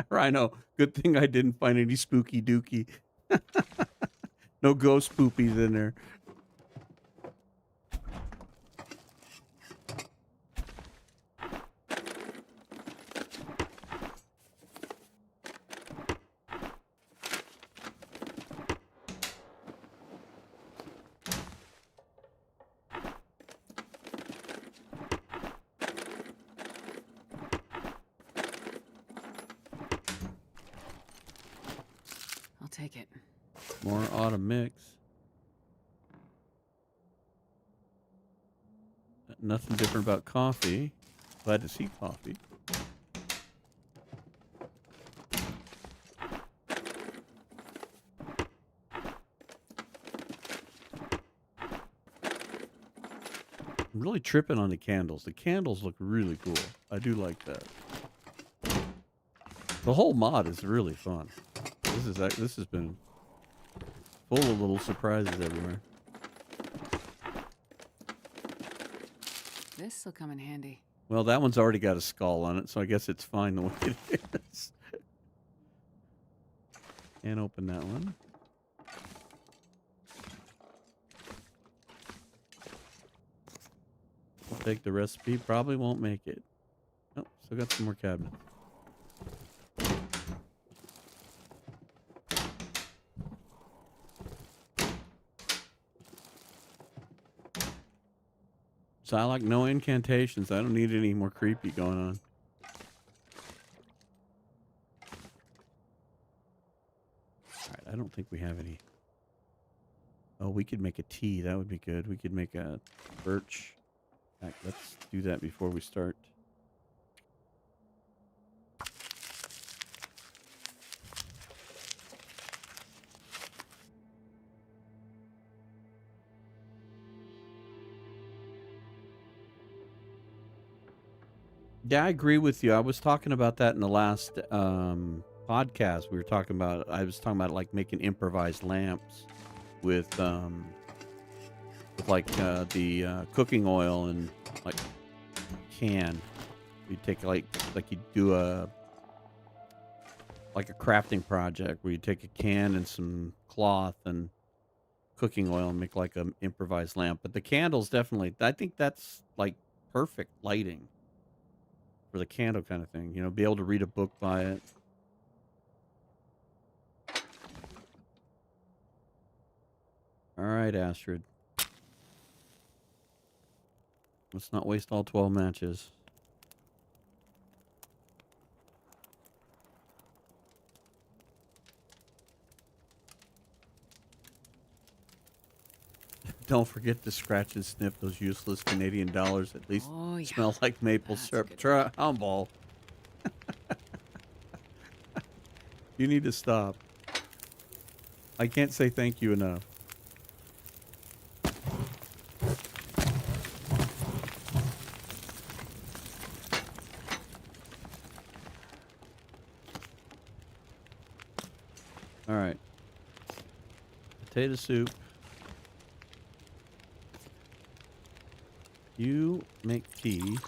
Rhino, good thing I didn't find any spooky dookie. No ghost poopies in there. I'll take it. More autumn mix. Nothing different about coffee. Glad to see coffee. I'm really tripping on the candles. The candles look really cool. I do like that. The whole mod is really fun. This has been full of little surprises everywhere. This'll come in handy. Well, that one's already got a skull on it, so I guess it's fine the way it is. Can't open that one. I'll take the recipe. Probably won't make it. Oh, still got some more cabinets. So I like no incantations. I don't need any more creepy going on. Alright, I don't think we have any. Oh, we could make a tea. That would be good. We could make a birch. Heck, let's do that before we start. Yeah, I agree with you. I was talking about that in the last podcast. I was talking about like making improvised lamps with like the cooking oil and like can. You take like you do a like a crafting project where you take a can and some cloth and cooking oil and make like an improvised lamp. But the candles definitely, I think that's like perfect lighting for the candle kind of thing. You know, be able to read a book by it. All right, Astrid. Let's not waste all 12 matches. Don't forget to scratch and sniff those useless Canadian dollars. At least Oh, yeah. smell like maple That's a syrup. good Try humble. You need to stop. I can't say thank you enough. All right. Potato soup. You make tea.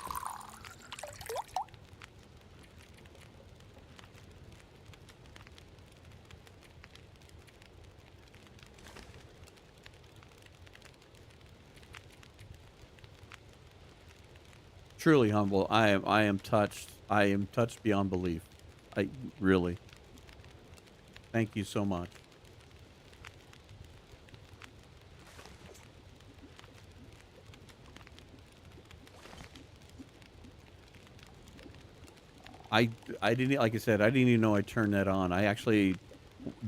Truly humble. I am touched. I am touched beyond belief. I really. Thank you so much. I I didn't, like I said, I didn't even know I turned that on. I actually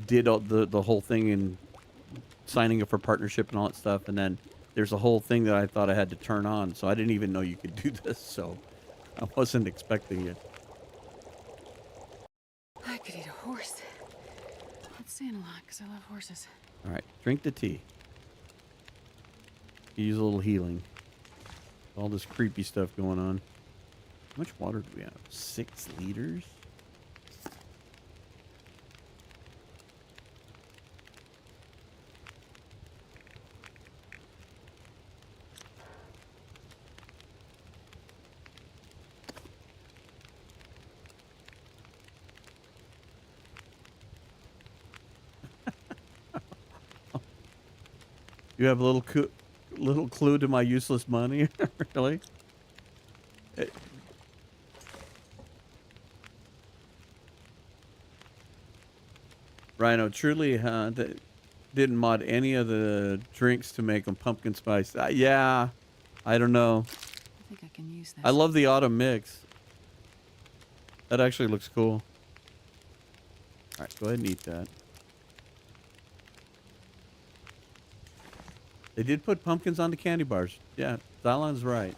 did all the whole thing and signing up for partnership and all that stuff, and then there's a whole thing that I thought I had to turn on, so I didn't even know you could do this. So I wasn't expecting it. I could eat a horse. That's saying a lot because I love horses. All right, drink the tea. Use a little healing. All this creepy stuff going on. How much water do we have? 6 liters? You have a little clue to my useless money? Really? It- Rhino, truly didn't mod any of the drinks to make them pumpkin spice. Yeah, I don't know. I think I can use this. I love the autumn mix. That actually looks cool. All right, go ahead and eat that. They did put pumpkins on the candy bars. Yeah, Xylon's right.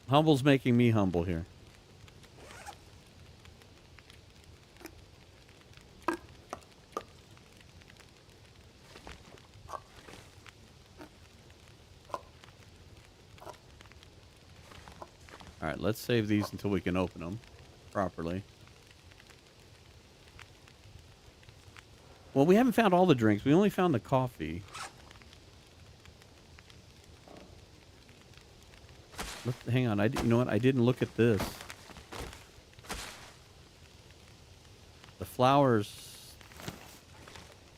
Humble's making me humble here. All right, let's save these until we can open them properly. Well, we haven't found all the drinks. We only found the coffee. Hang on. You know what? I didn't look at this. The flowers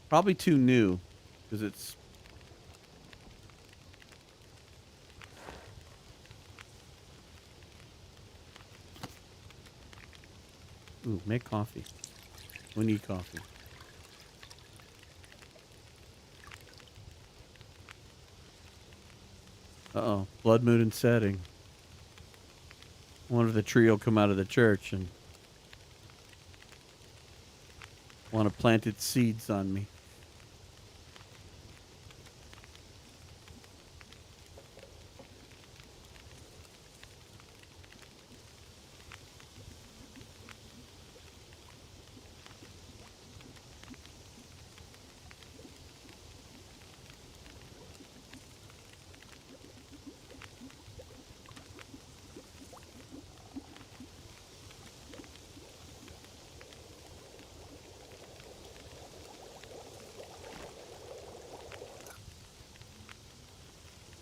probably too new because it's. Ooh, make coffee. We need coffee. Uh-oh. Blood moon and setting. I wonder if the tree will come out of the church and want to plant its seeds on me.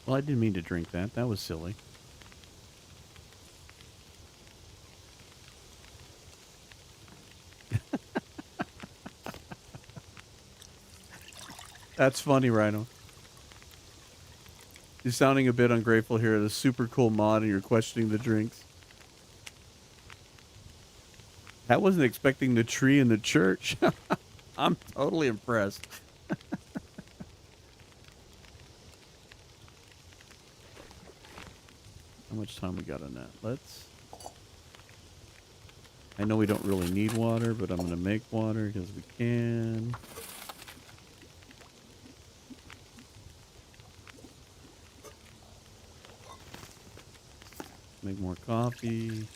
Well, I didn't mean to drink that. That was silly. That's funny, Rhino. You're sounding a bit ungrateful here. The super cool mod and you're questioning the drinks. I wasn't expecting the tree in the church. I'm totally impressed. How much time we got on that? I know we don't really need water, but I'm going to make water because we can. Make more coffee.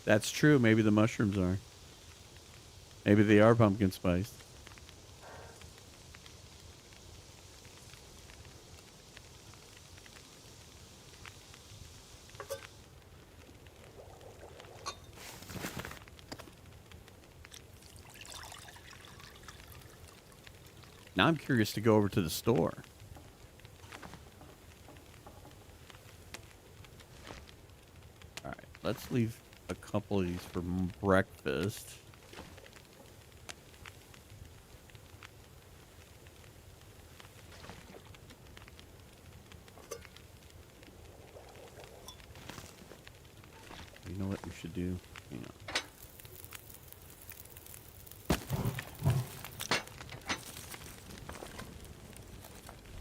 That's true. Maybe the mushrooms are. Maybe they are pumpkin spice. Now I'm curious to go over to the store. All right, let's leave a couple of these for breakfast. You know what we should do? Hang on.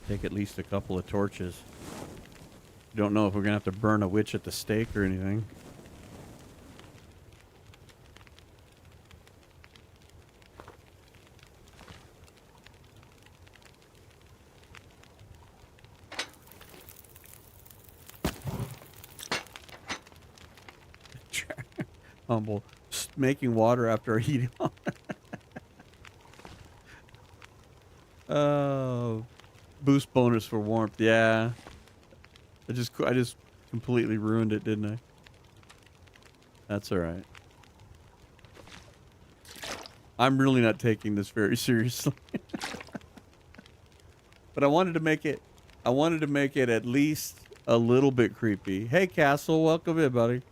Take at least a couple of torches. Don't know if we're going to have to burn a witch at the stake or anything. Humble. Just making water after eating. Oh, boost bonus for warmth. Yeah. I just completely ruined it, didn't I? That's all right. I'm really not taking this very seriously. But I wanted to make it at least a little bit creepy. Hey Castle, welcome in, buddy.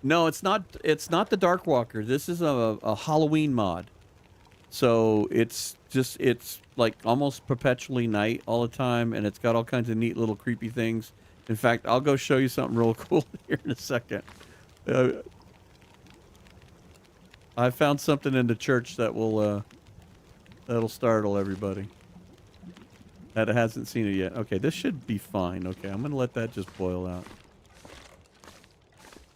No, it's not the Dark Walker. This is a Halloween mod. So it's like almost perpetually night all the time, and it's got all kinds of neat little creepy things. In fact, I'll go show you something real cool here in a second. I found something in the church that will that'll startle everybody that hasn't seen it yet. Okay, this should be fine. Okay, I'm gonna let that just boil out.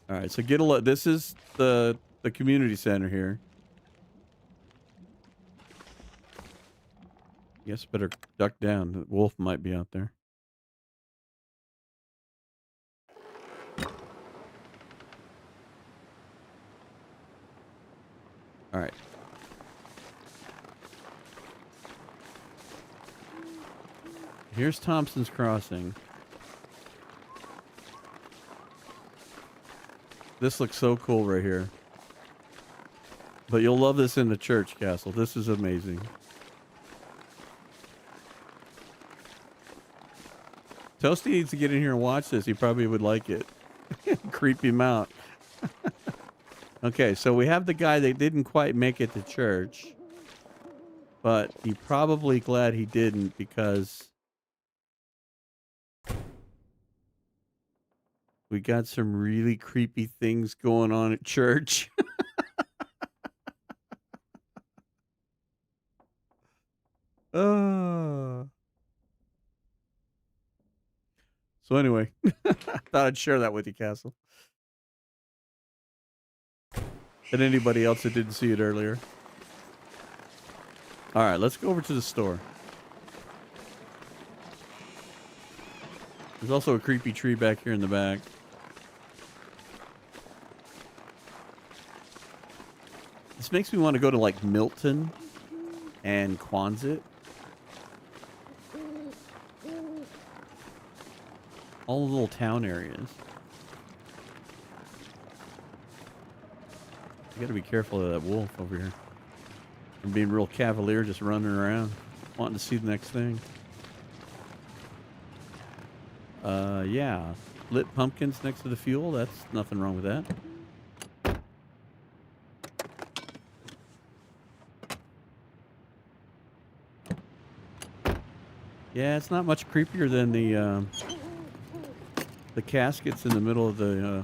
All right, so get a look. This is the community center here. Yes, better duck down. The wolf might be out there. All right. Here's Thompson's Crossing. This looks so cool right here. But you'll love this in the church, Castle. This is amazing. Toasty needs to get in here and watch this. He probably would like it. Creep him out. Okay, so we have the guy that didn't quite make it to church. But he probably glad he didn't because we got some really creepy things going on at church. Oh. So anyway, thought I'd share that with you, Castle. And anybody else that didn't see it earlier. All right, let's go over to the store. There's also a creepy tree back here in the back. This makes me want to go to like Milton and Quonset. All the little town areas. You gotta be careful of that wolf over here. I'm being real cavalier, just running around, wanting to see the next thing. Yeah. Lit pumpkins next to the fuel. That's nothing wrong with that. Yeah, it's not much creepier than the caskets in the middle of the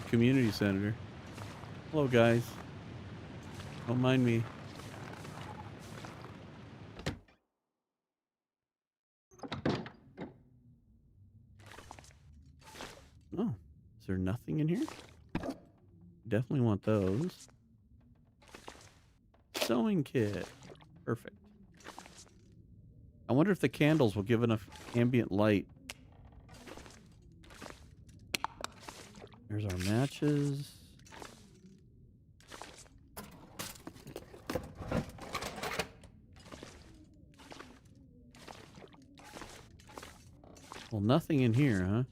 community center. Hello, guys. Don't mind me. Oh, is there nothing in here? Definitely want those. Sewing kit. Perfect. I wonder if the candles will give enough ambient light. There's our matches. Well, nothing in here, huh?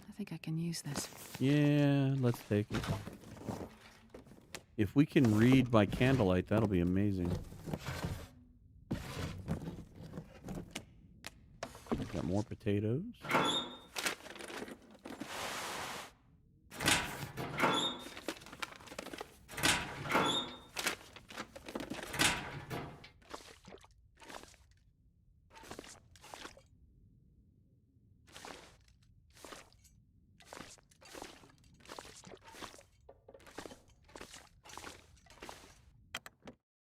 I think I can use this. Yeah, let's take it. If we can read by candlelight, that'll be amazing. Got more potatoes.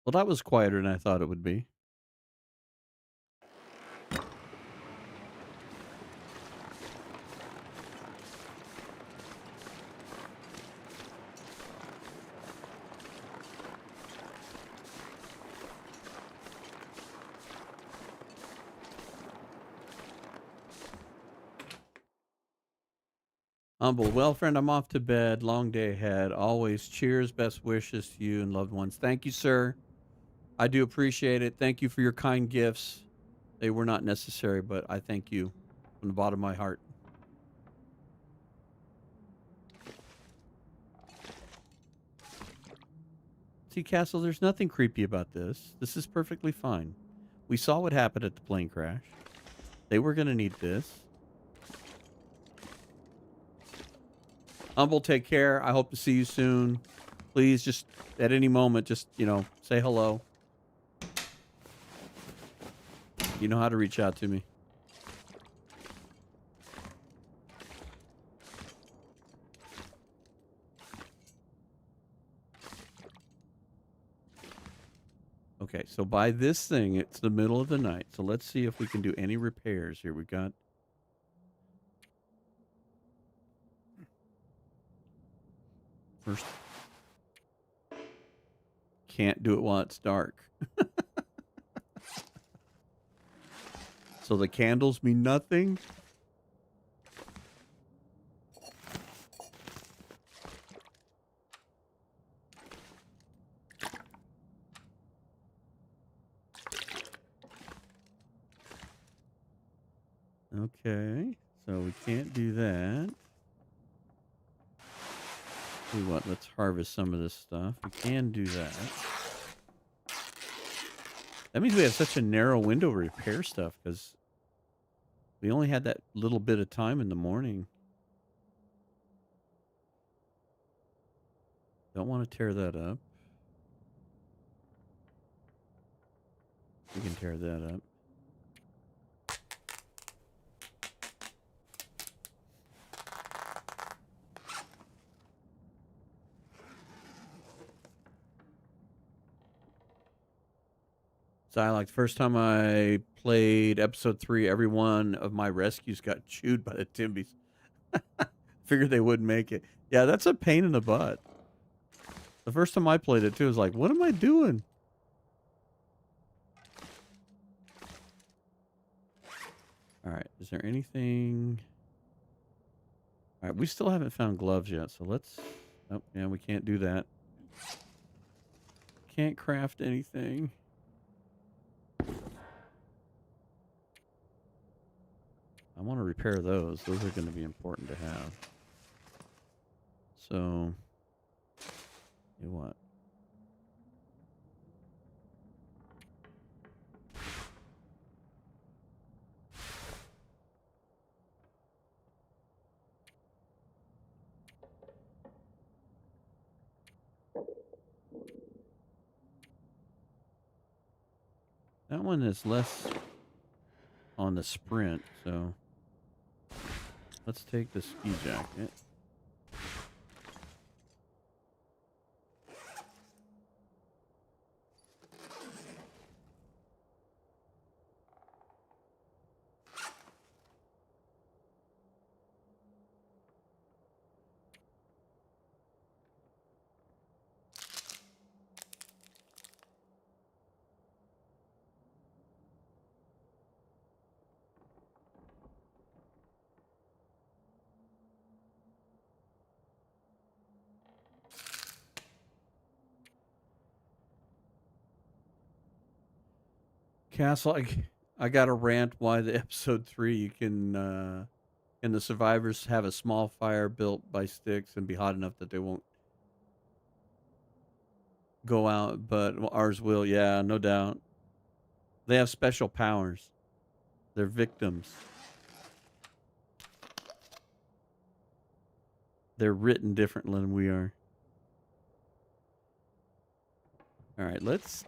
Well, that was quieter than I thought it would be. Humble. Well, friend, I'm off to bed. Long day ahead. Always cheers. Best wishes to you and loved ones. Thank you, sir. I do appreciate it. Thank you for your kind gifts. They were not necessary, but I thank you from the bottom of my heart. See, Castle, there's nothing creepy about this. This is perfectly fine. We saw what happened at the plane crash. They were going to need this. Humble, take care. I hope to see you soon. Please, just at any moment, just, say hello. You know how to reach out to me. Okay, so by this thing, it's the middle of the night. So let's see if we can do any repairs here. We got... First... Can't do it while it's dark. So the candles mean nothing? Okay. So we can't do that. Tell you what, let's harvest some of this stuff. We can do that. That means we have such a narrow window to repair stuff because we only had that little bit of time in the morning. Don't want to tear that up. We can tear that up. So I like the first time I played episode 3, every one of my rescues got chewed by the Timbies. Figured they wouldn't make it. Yeah, that's a pain in the butt. The first time I played it too, I was like, what am I doing? All right, is there anything? All right, we still haven't found gloves yet, so let's... Oh, yeah, we can't do that. Can't craft anything. I want to repair those. Those are going to be important to have. So, you know what? That one is less on the sprint, so let's take the ski jacket. Castle, I got a rant why the episode 3 you can the survivors have a small fire built by sticks and be hot enough that they won't go out, but ours will. Yeah, no doubt. They have special powers. They're victims. They're written differently than we are. All right, let's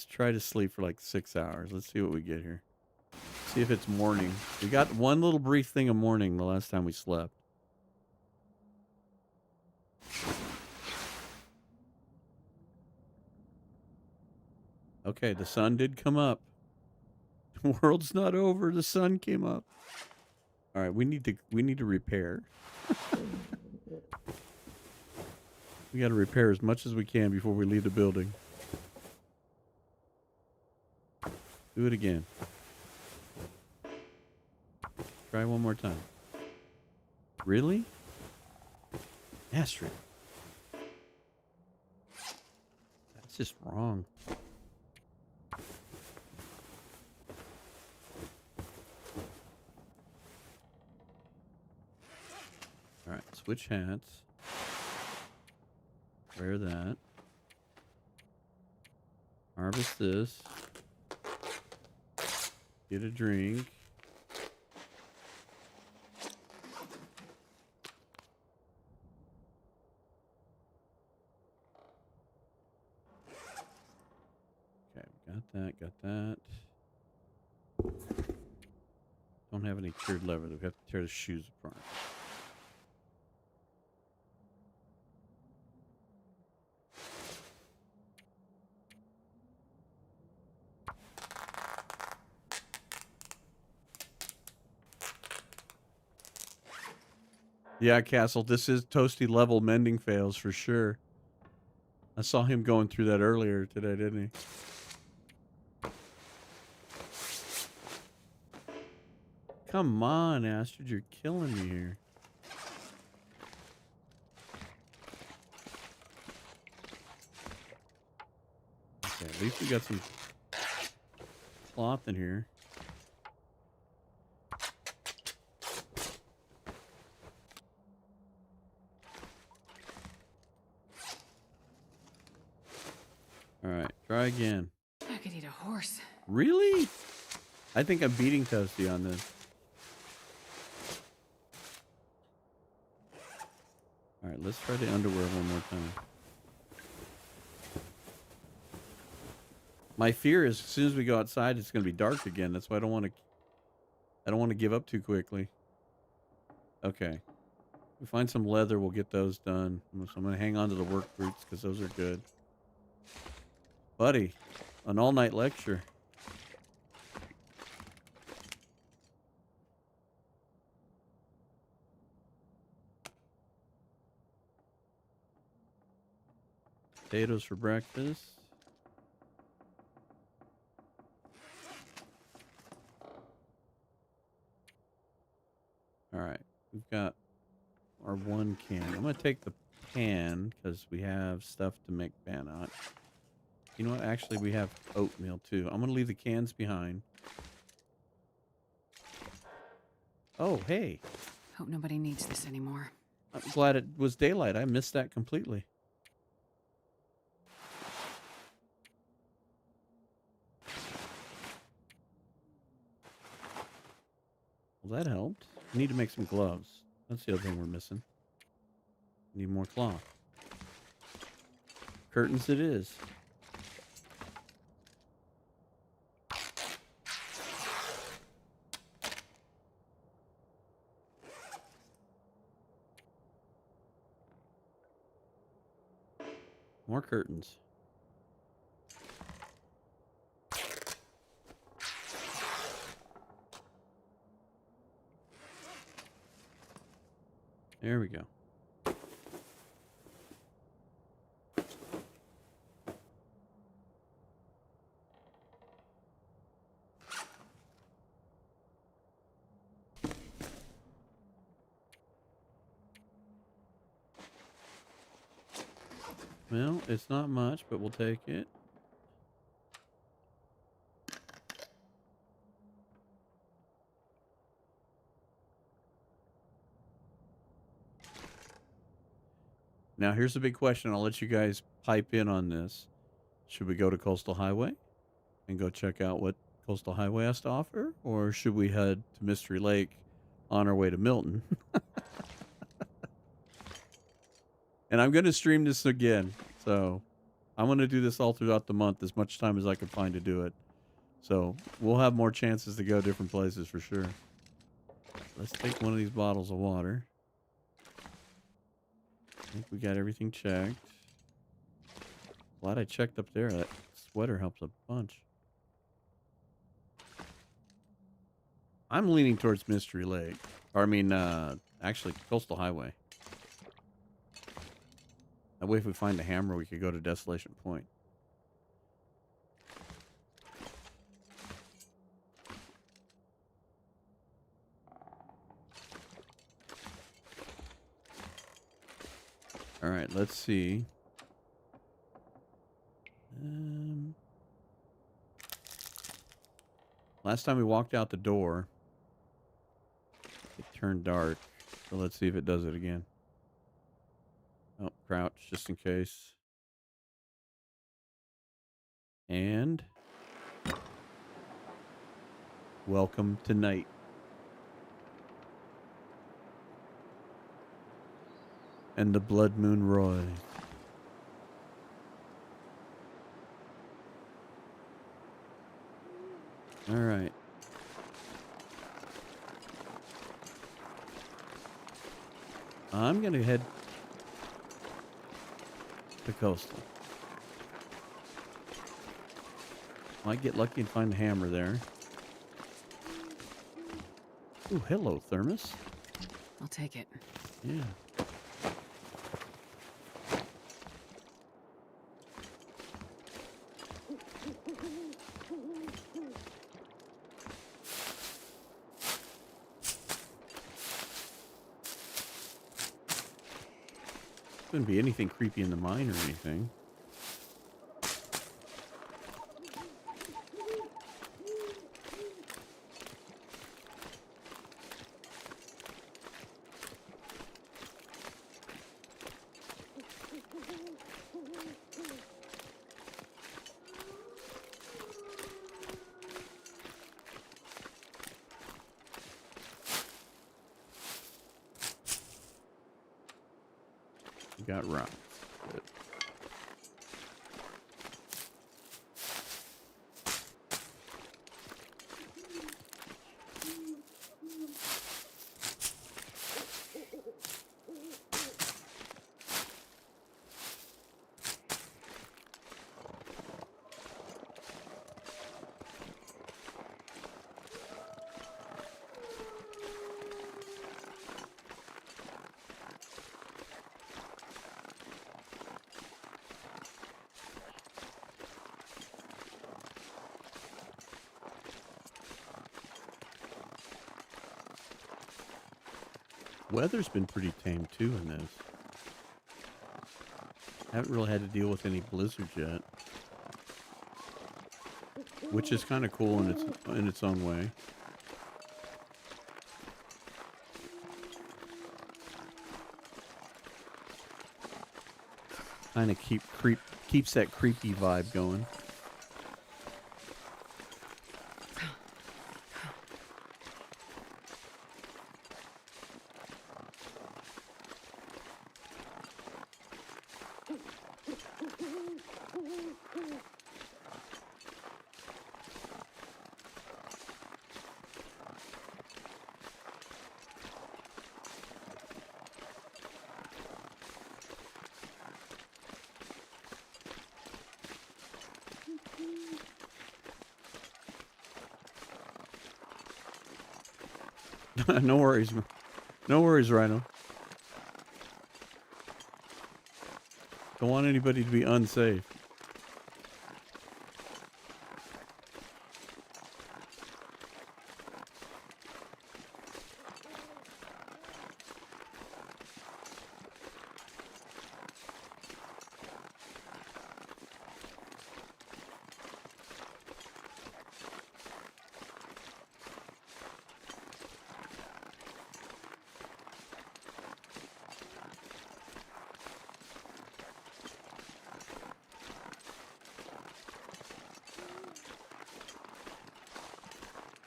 try to sleep for like 6 hours. Let's see what we get here. See if it's morning. We got one little brief thing of morning the last time we slept. Okay, the sun did come up. The world's not over. The sun came up. All right, we need to repair. We got to repair as much as we can before we leave the building. Do it again. Try one more time. Really? Astrid. That's just wrong. All right, switch hats. Wear that. Harvest this. Get a drink. Okay, got that. Don't have any cured leather. We have to tear the shoes apart. Yeah, Castle, this is Toasty level mending fails for sure. I saw him going through that earlier today, didn't he? Come on, Astrid, you're killing me here. Okay, at least we got some cloth in here. Try again. I could eat a horse. Really? I think I'm beating Toasty on this. All right, let's try the underwear one more time. My fear is as soon as we go outside, it's going to be dark again. That's why I don't want to. I don't want to give up too quickly. Okay, we find some leather. We'll get those done. So I'm going to hang on to the work boots because those are good, buddy. An all-night lecture. Potatoes for breakfast. All right, we've got our one can. I'm going to take the pan because we have stuff to make pan out. You know what? Actually, we have oatmeal too. I'm going to leave the cans behind. Oh, hey. Hope nobody needs this anymore. I'm glad it was daylight. I missed that completely. Well, that helped. We need to make some gloves. That's the other thing we're missing. Need more cloth. Curtains it is. More curtains. There we go. Well, it's not much, but we'll take it. Now, here's the big question. I'll let you guys pipe in on this. Should we go to Coastal Highway and go check out what Coastal Highway has to offer? Or should we head to Mystery Lake on our way to Milton? And I'm going to stream this again. So I'm going to do this all throughout the month, as much time as I can find to do it. So we'll have more chances to go different places for sure. Let's take one of these bottles of water. I think we got everything checked. Glad I checked up there. That sweater helps a bunch. I'm leaning towards Mystery Lake. Or I mean, actually, Coastal Highway. That way if we find the hammer, we could go to Desolation Point. All right, let's see. Last time we walked out the door, it turned dark. So let's see if it does it again. Oh, crouch, just in case. And welcome to night. And the blood moon roars. All right. I'm going to head to Coastal. Might get lucky and find the hammer there. Ooh, hello, Thermos. I'll take it. Yeah. Couldn't be anything creepy in the mine or anything. got rocks. Good. Weather's been pretty tame too in this. Haven't really had to deal with any blizzards yet, which is kind of cool in its own way. Kind of keeps that creepy vibe going. No worries. No worries, Rhino. Don't want anybody to be unsafe.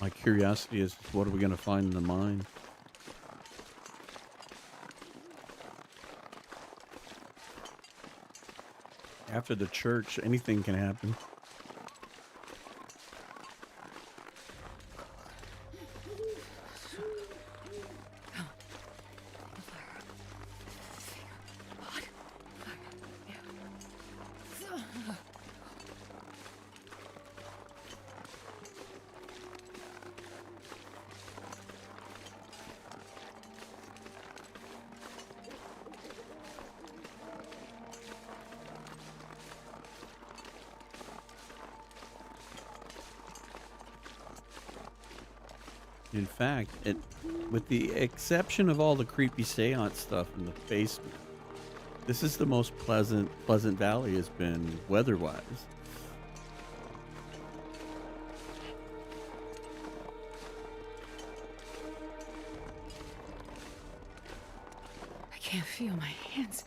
My curiosity is, what are we going to find in the mine? After the church, anything can happen. In fact, with the exception of all the creepy seance stuff in the basement, this is the most Pleasant Valley has been weather-wise. I can't feel my hands.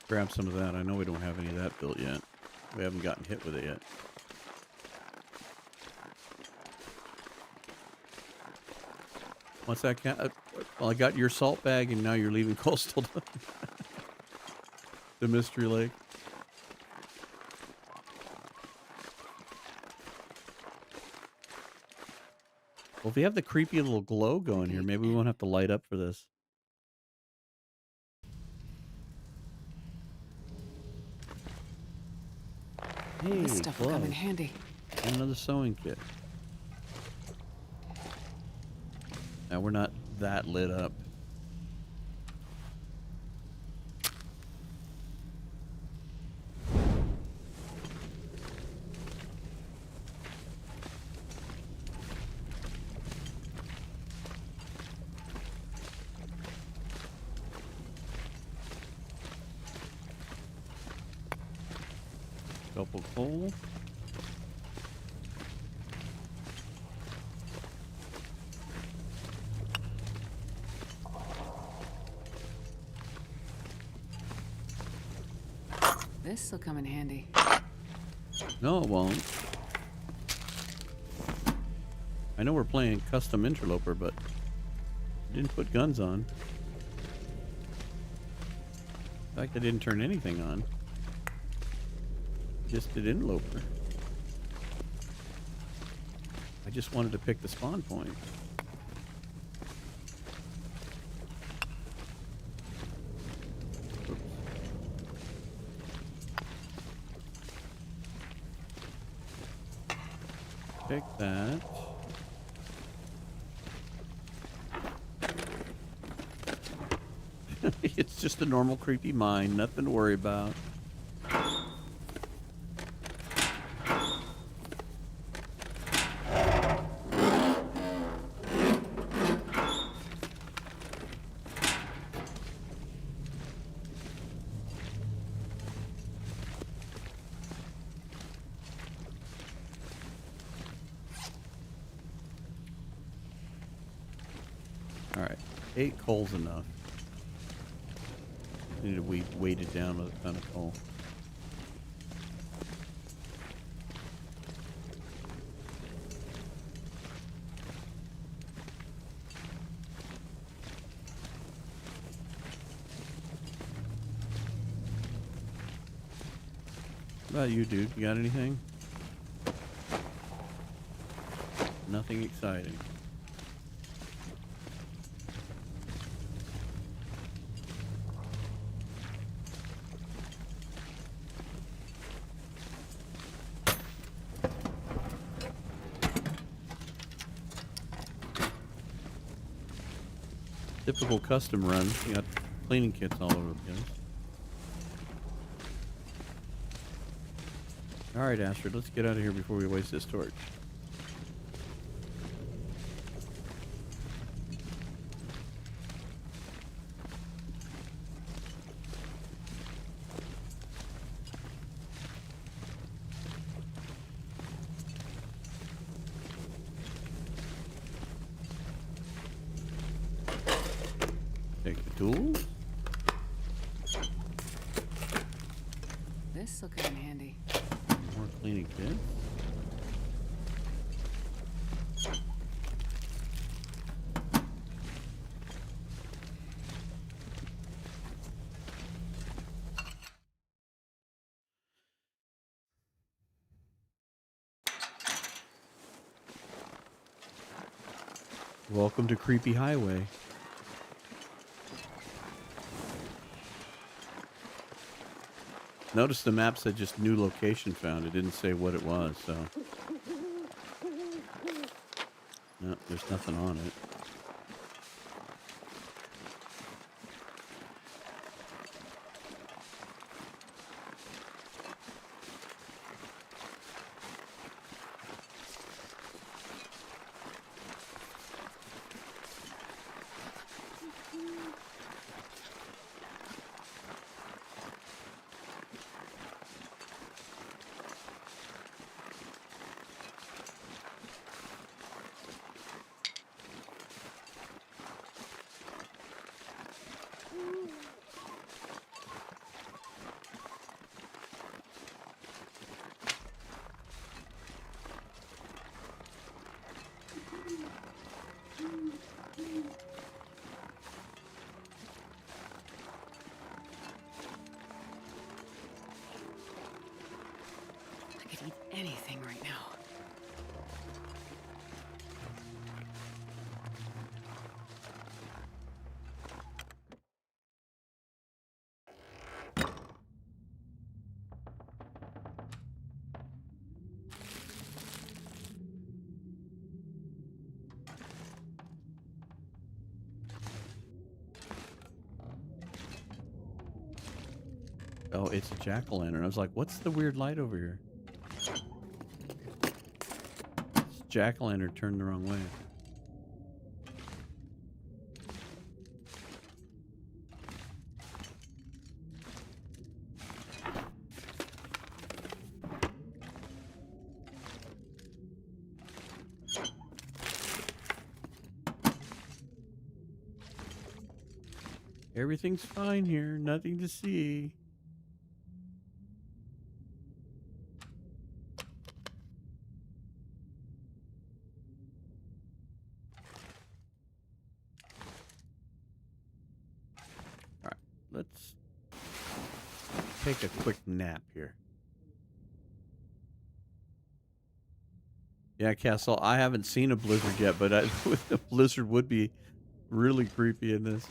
Grab some of that. I know we don't have any of that built yet. We haven't gotten hit with it yet. What's that cat? Well, I got your salt bag, and now you're leaving coastal the Mystery Lake. Well, if we have the creepy little glow going here, maybe we won't have to light up for this. Hey, This stuff will come in gloves. handy. And another sewing kit. Now we're not that lit up. Couple coal. This'll come in handy. No, it won't. I know we're playing custom interloper, but I didn't put guns on. In fact, I didn't turn anything on. Just did interloper. I just wanted to pick the spawn point. Oops. Take that. It's just a normal creepy mine, nothing to worry about. All right, 8 coal's enough. Need to weight it down with a ton of coal. What about you, dude? You got anything? Nothing exciting. Typical custom run. You got cleaning kits all over the place. Alright, Astrid, let's get out of here before we waste this torch. Take the tools. This'll come in handy. More cleaning kits. Welcome to Creepy Highway. Notice the map said just new location found. It didn't say what it was, so. No, there's nothing on it. I could eat anything right now. Oh, it's a jack-o'-lantern. I was like, what's the weird light over here? It's jack-o'-lantern turned the wrong way. Everything's fine here. Nothing to see. All right, let's take a quick nap here. Yeah, Castle, I haven't seen a blizzard yet, but a blizzard would be really creepy in this.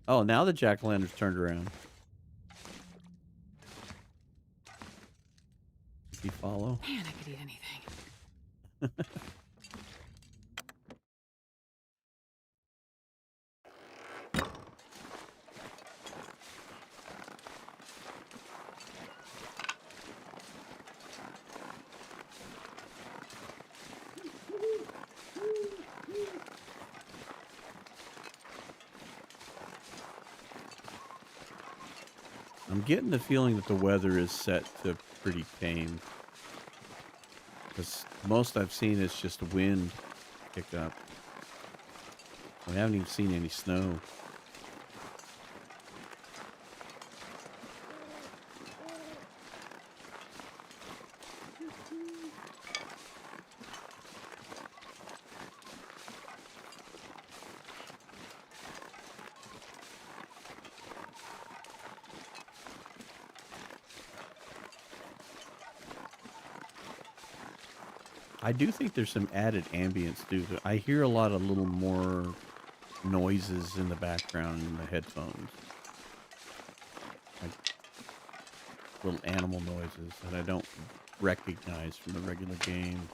Oh, now the jack-o'-lantern's turned around. Does he follow? Man, I could eat anything. I'm getting the feeling that the weather is set to pretty tame. Because most I've seen is just wind pick up. We haven't even seen any snow. I do think there's some added ambience too. I hear a lot of little more noises in the background in the headphones. Like little animal noises that I don't recognize from the regular game.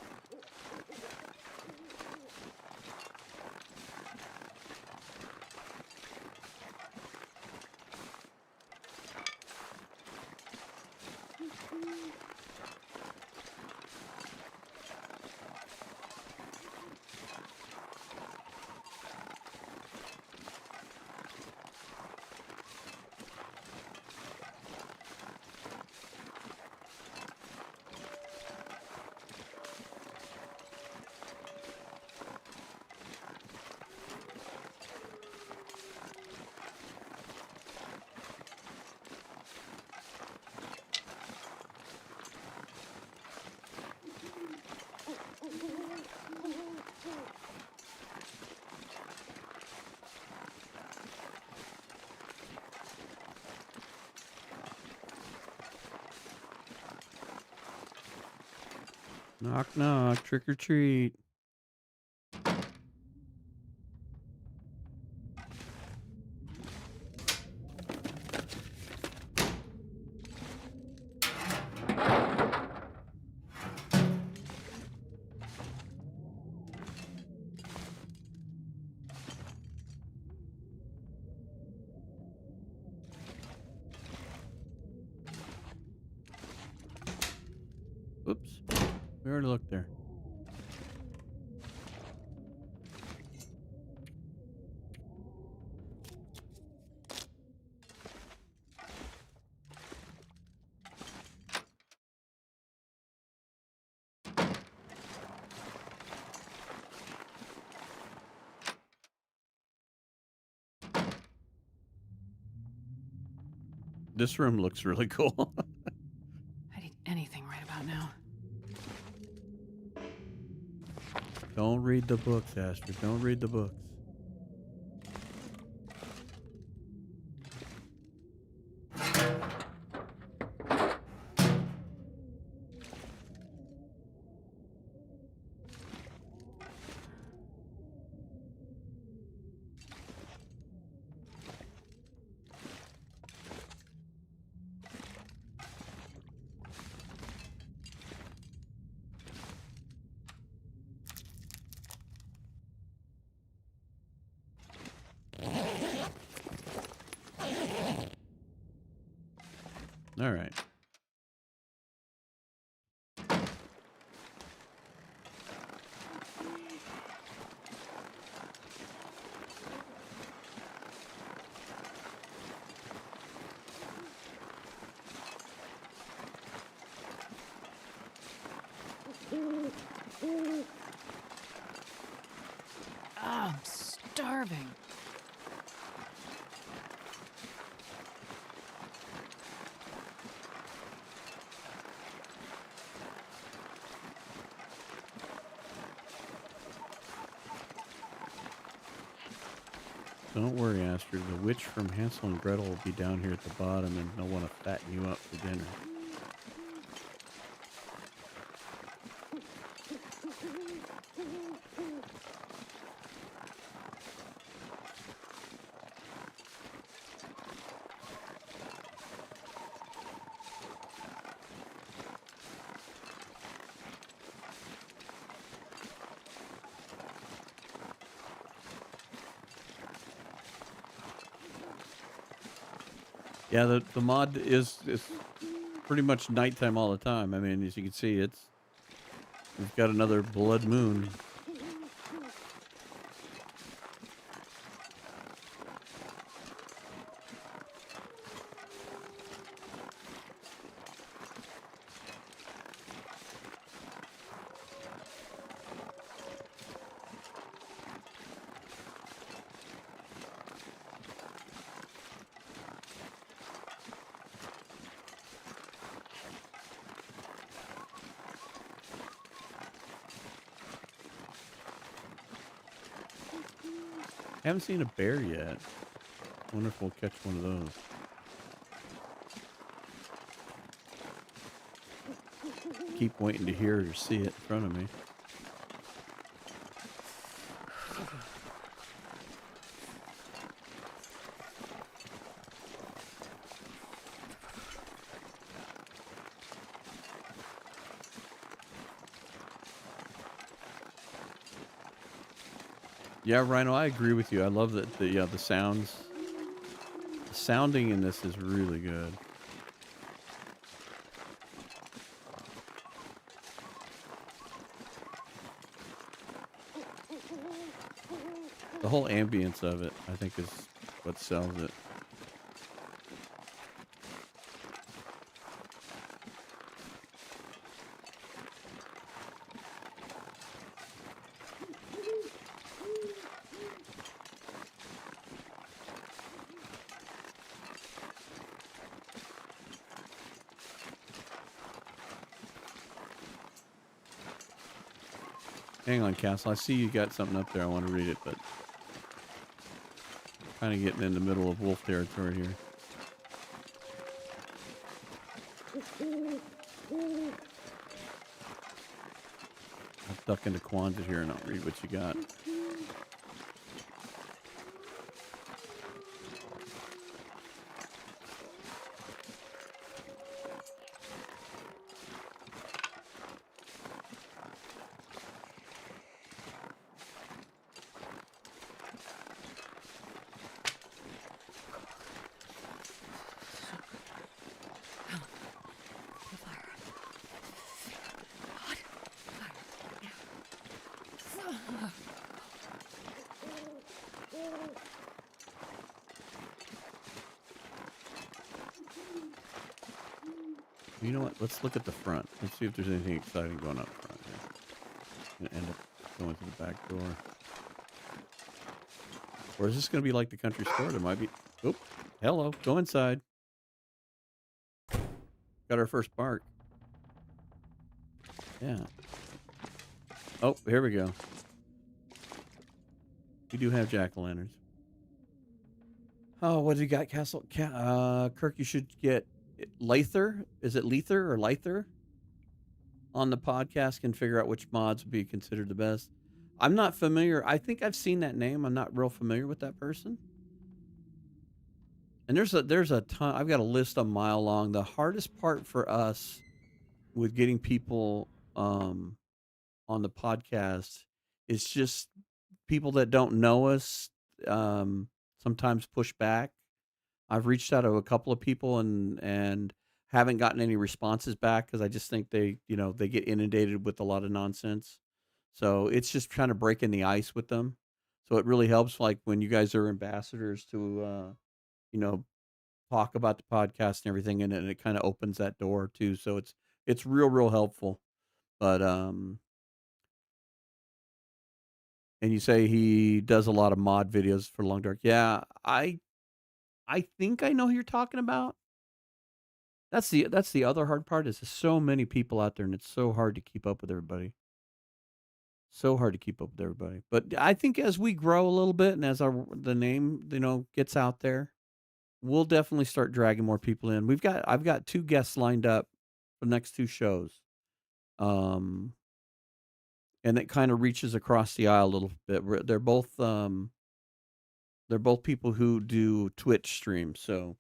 Knock, knock, trick or treat. Oops. We already looked there. This room looks really cool. I'd eat anything right about now. Don't read the books, Astrid. Don't read the books. All right. Oh, I'm starving. Don't worry, Astrid. The witch from Hansel and Gretel will be down here at the bottom, and they'll want to fatten you up for dinner. Yeah, the mod is pretty much nighttime all the time. I mean, as you can see, we've got another blood moon. Haven't seen a bear yet. Wonder if we'll catch one of those. Keep waiting to hear or see it in front of me. Yeah, Rhino, I agree with you. I love that the sounds. The sounding in this is really good. The whole ambience of it, I think, is what sells it. Hang on, Castle. I see you got something up there. I want to read it, but kind of getting in the middle of wolf territory here. I'll duck into Kwanzaa here and I'll read what you got. The fire. Hot fire. You know what? Let's look at the front. Let's see if there's anything exciting going up front here. Gonna end up going to the back door. Or is this going to be like the country store? There might be. Oh, hello. Go inside. Got our first bark. Yeah. Oh, here we go. We do have jack-o'-lanterns. Oh, what do you got, Castle? Kirk, you should get Lather. Is it Lether or Lither? On the podcast can figure out which mods would be considered the best. I'm not familiar. I think I've seen that name. I'm not real familiar with that person. And there's a ton. I've got a list a mile long. The hardest part for us with getting people on the podcast is just people that don't know us sometimes push back. I've reached out to a couple of people and haven't gotten any responses back because I just think they get inundated with a lot of nonsense. So it's just kind of breaking the ice with them. So it really helps, like when you guys are ambassadors to, you know, talk about the podcast and everything, and it kind of opens that door too. So it's real helpful. But and you say he does a lot of mod videos for Long Dark. Yeah, I think I know who you're talking about. That's the other hard part is there's so many people out there, and it's so hard to keep up with everybody. So hard to keep up with everybody. But I think as we grow a little bit and as the name, gets out there, we'll definitely start dragging more people in. I've got 2 guests lined up for the next 2 shows. Um, and it kinda reaches across the aisle a little bit. They're both people who do Twitch streams, so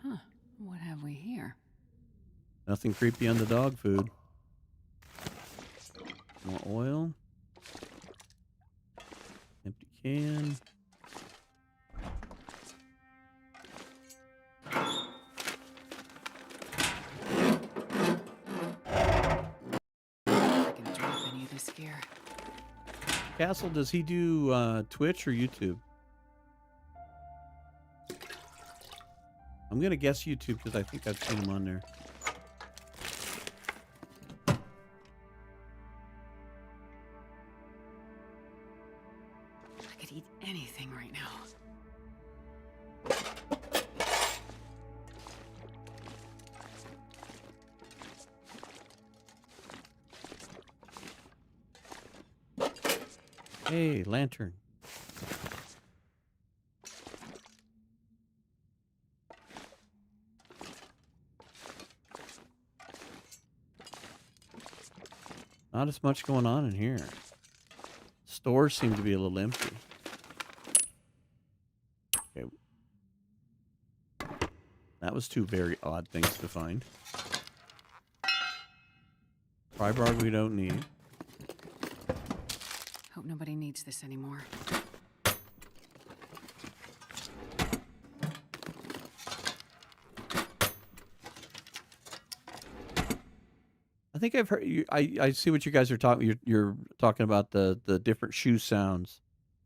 Huh. What have we here? nothing creepy on the dog food. More oil. Empty can. I can drop any of this gear. Castle, does he do, Twitch or YouTube? I'm gonna guess YouTube because I think I've seen him on there. I could eat anything right now. Hey, lantern. Not as much going on in here. Stores seem to be a little empty. Okay. That was 2 very odd things to find. Pry bar we don't need. Hope nobody needs this anymore. I think I've heard you. I see what you guys are talking. You're talking about the different shoe sounds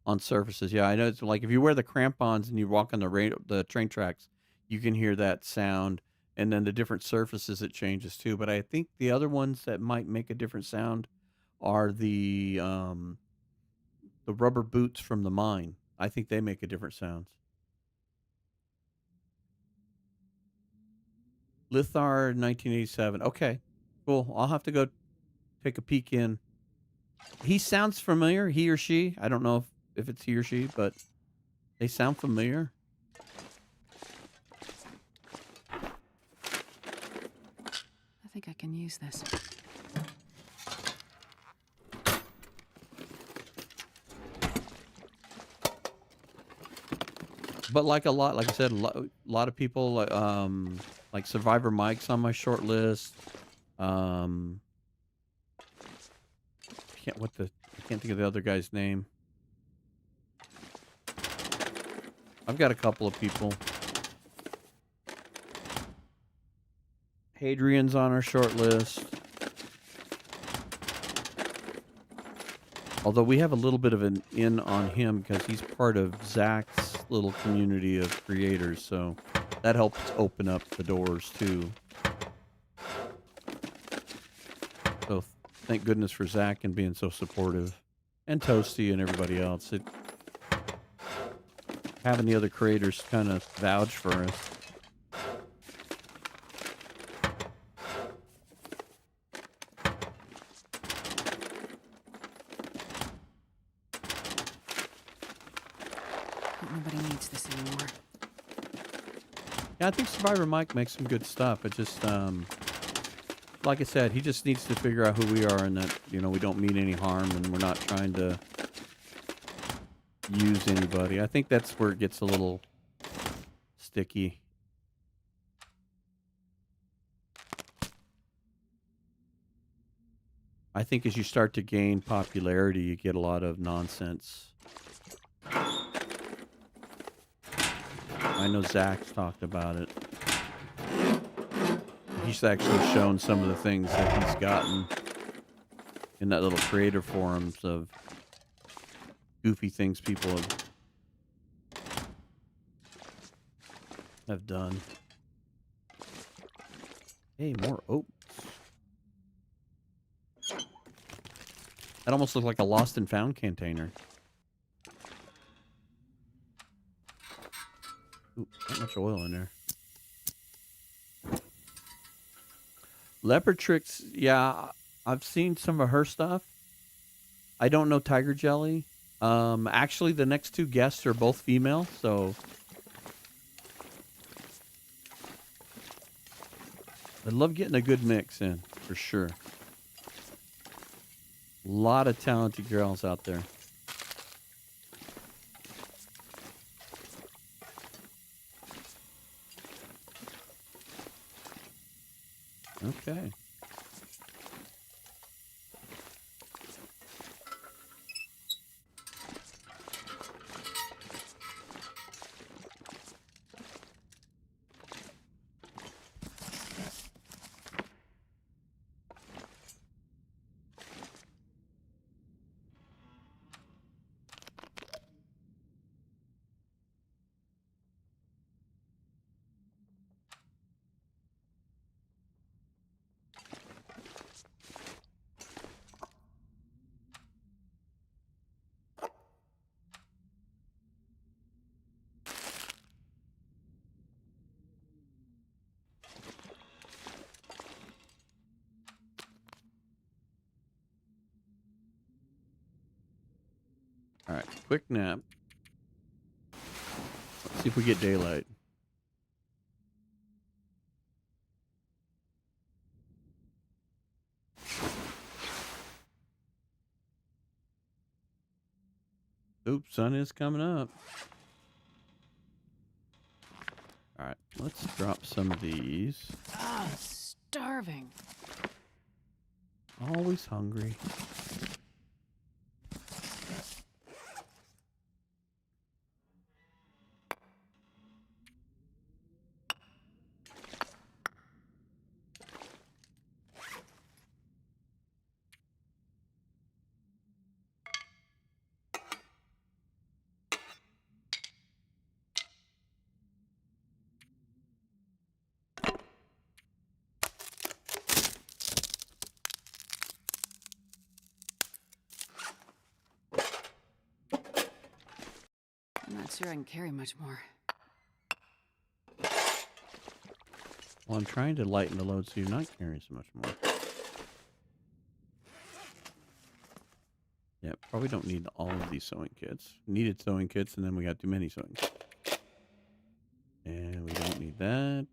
on surfaces. Yeah, I know. It's like if you wear the crampons and you walk on the train tracks, you can hear that sound, and then the different surfaces it changes too. But I think the other ones that might make a different sound are the rubber boots from the mine. I think they make a different sounds. Lithar 1987. Okay, cool. I'll have to go take a peek in. He sounds familiar, he or she. I don't know if it's he or she, but they sound familiar. I think I can use this. But like I said, a lot of people like Survivor Mike's on my short list. Um, I can't think of the other guy's name. I've got a couple of people. Hadrian's on our short list. Although we have a little bit of an in on him because he's part of Zach's little community of creators, so that helps open up the doors too. So thank goodness for Zach and being so supportive, and Toasty and everybody else. Having the other creators kind of vouch for us. Hope nobody needs this anymore. Yeah, I think Survivor Mike makes some good stuff. It just, like I said, he just needs to figure out who we are and that, we don't mean any harm and we're not trying to use anybody. I think that's where it gets a little sticky. I think as you start to gain popularity, you get a lot of nonsense. I know Zach's talked about it. He's actually shown some of the things that he's gotten in that little creator forums of goofy things people have done. Hey, more oats. That almost looks like a lost and found container. Ooh, not much oil in there. Leopard Tricks, yeah, I've seen some of her stuff. I don't know Tiger Jelly. Actually, the next two guests are both female, so I love getting a good mix in for sure. A lot of talented girls out there. Okay. All right. Quick nap. Let's see if we get daylight. Oops, sun is coming up. All right. Let's drop some of these. Ah, starving. Always hungry. I'm not sure I can carry much more. Well, I'm trying to lighten the load so you're not carrying so much more. Yeah, probably don't need all of these sewing kits. Needed sewing kits, and then we got too many sewing kits. And we don't need that.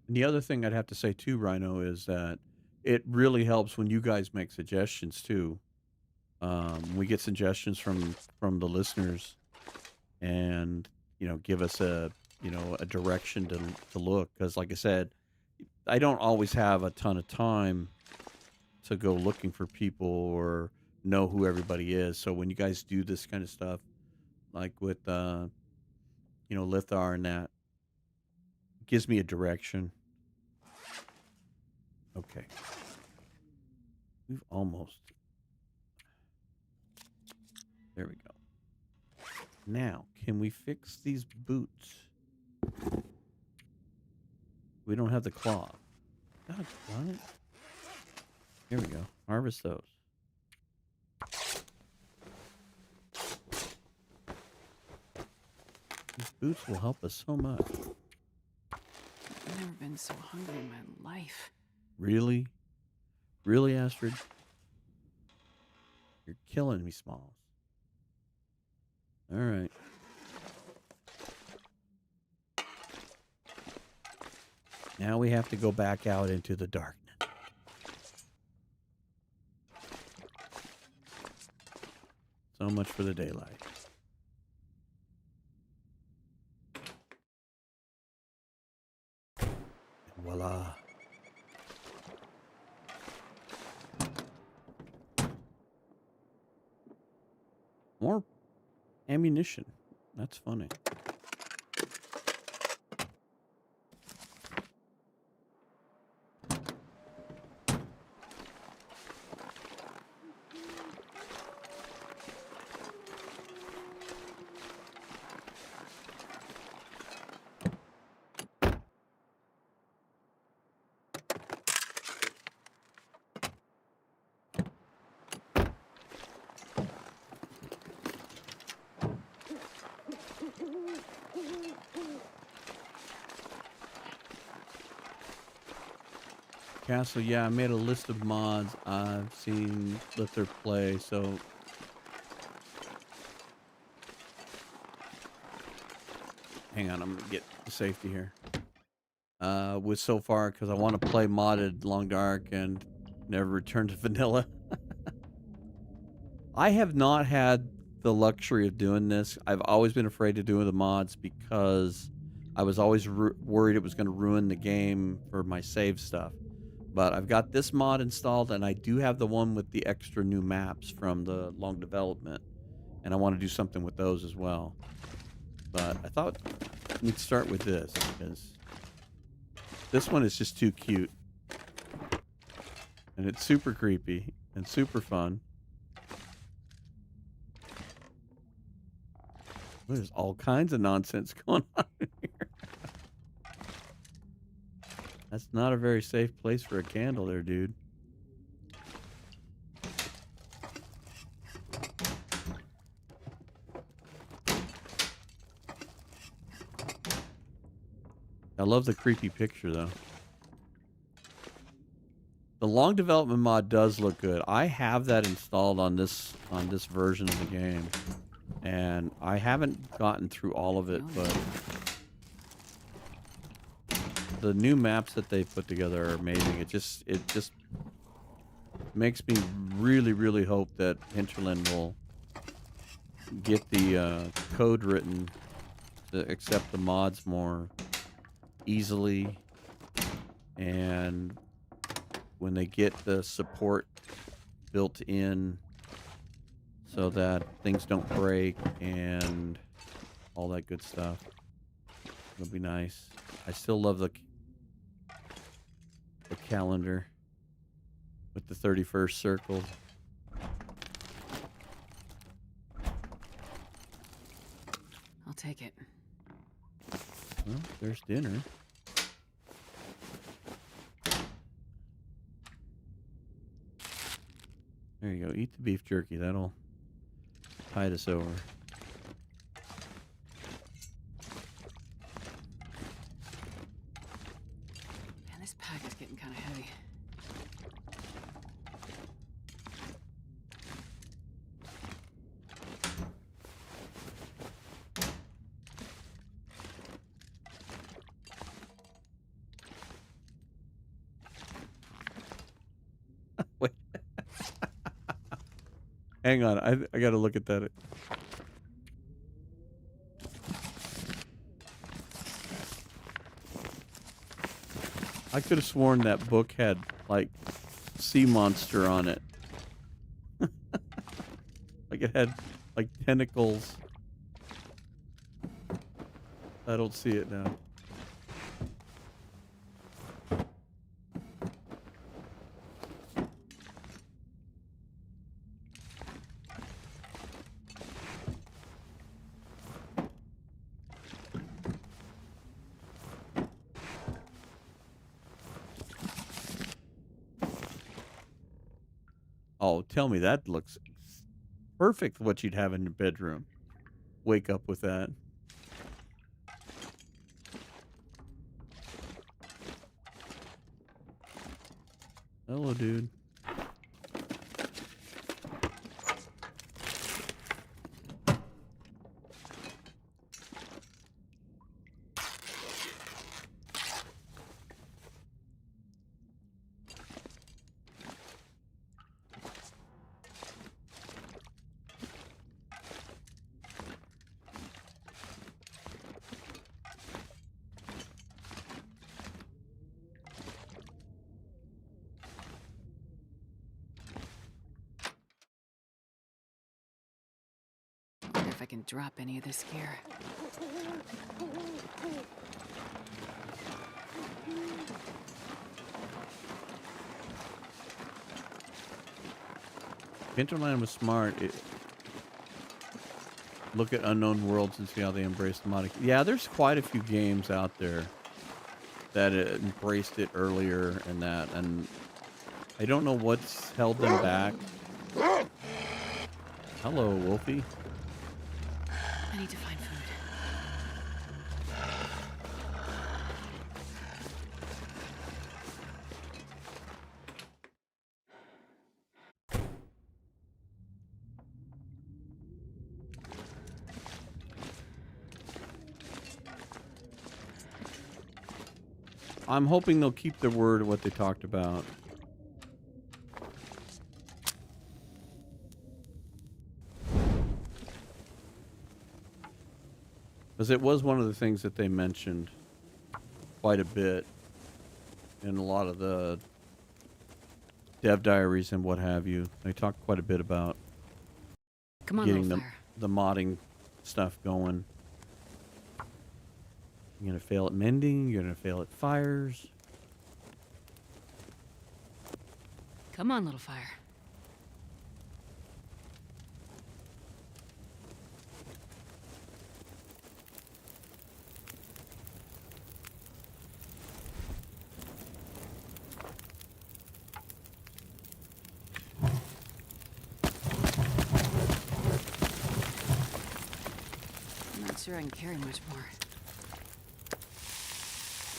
And the other thing I'd have to say too, Rhino, is that it really helps when you guys make suggestions too. We get suggestions from the listeners, and give us a direction to look. Because, like I said, I don't always have a ton of time to go looking for people or know who everybody is. So when you guys do this kind of stuff, like with Lithar and that, it gives me a direction. Okay, we've almost there. We go. Now, can we fix these boots? We don't have the cloth. God darn it. Here we go. Harvest those. These boots will help us so much. I've never been so hungry in my life. Really? Really, Astrid? You're killing me, Smalls. All right. Now we have to go back out into the darkness. So much for the daylight. And voila. More ammunition. That's funny. Castle, yeah, I made a list of mods I've seen Lifter play. So hang on, I'm gonna get to safety here. With so far because I want to play modded Long Dark and never return to vanilla. I have not had the luxury of doing this. I've always been afraid to do the mods because I was always worried it was going to ruin the game for my save stuff. But I've got this mod installed, and I do have the one with the extra new maps from the long development, and I want to do something with those as well. But I thought we'd start with this because this one is just too cute, and it's super creepy and super fun. There's all kinds of nonsense going on here. That's not a very safe place for a candle there, dude. I love the creepy picture, though. The long development mod does look good. I have that installed on this version of the game, and I haven't gotten through all of it, but the new maps that they put together are amazing. It just makes me really, really hope that Hinterland will get the code written to accept the mods more easily, and when they get the support built in so that things don't break and all that good stuff. It'll be nice. I still love the calendar with the 31st circled. I'll take it. Well, there's dinner. There you go. Eat the beef jerky. That'll tide us over. Man, this pack is getting kind of heavy. Wait. Hang on. I got to look at that. I could have sworn that book had, like, sea monster on it. Like it had, like, tentacles. I don't see it now. Oh, tell me that looks perfect what you'd have in your bedroom. Wake up with that. Hello, dude. if I can drop any of this gear. Hinterland was smart. Look at Unknown Worlds and see how they embrace the modding. Yeah, there's quite a few games out there that embraced it earlier and I don't know what's held them back. Hello, Wolfie. I need to find food. I'm hoping they'll keep their word of what they talked about. Because it was one of the things that they mentioned quite a bit in a lot of the dev diaries and what have you. They talked quite a bit about Come on, getting little fire. the modding stuff going. You're going to fail at mending. You're going to fail at fires. Come on, little fire. I'm not sure I can carry much more.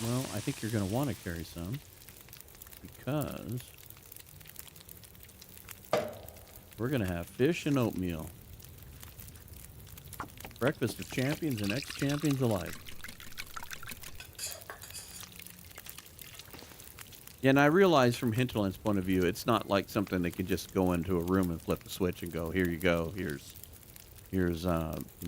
Well, I think you're going to want to carry some because we're going to have fish and oatmeal. Breakfast of champions and ex-champions alike. Yeah, and I realize from Hinterland's point of view, it's not like something they can just go into a room and flip a switch and go, here you go, here's you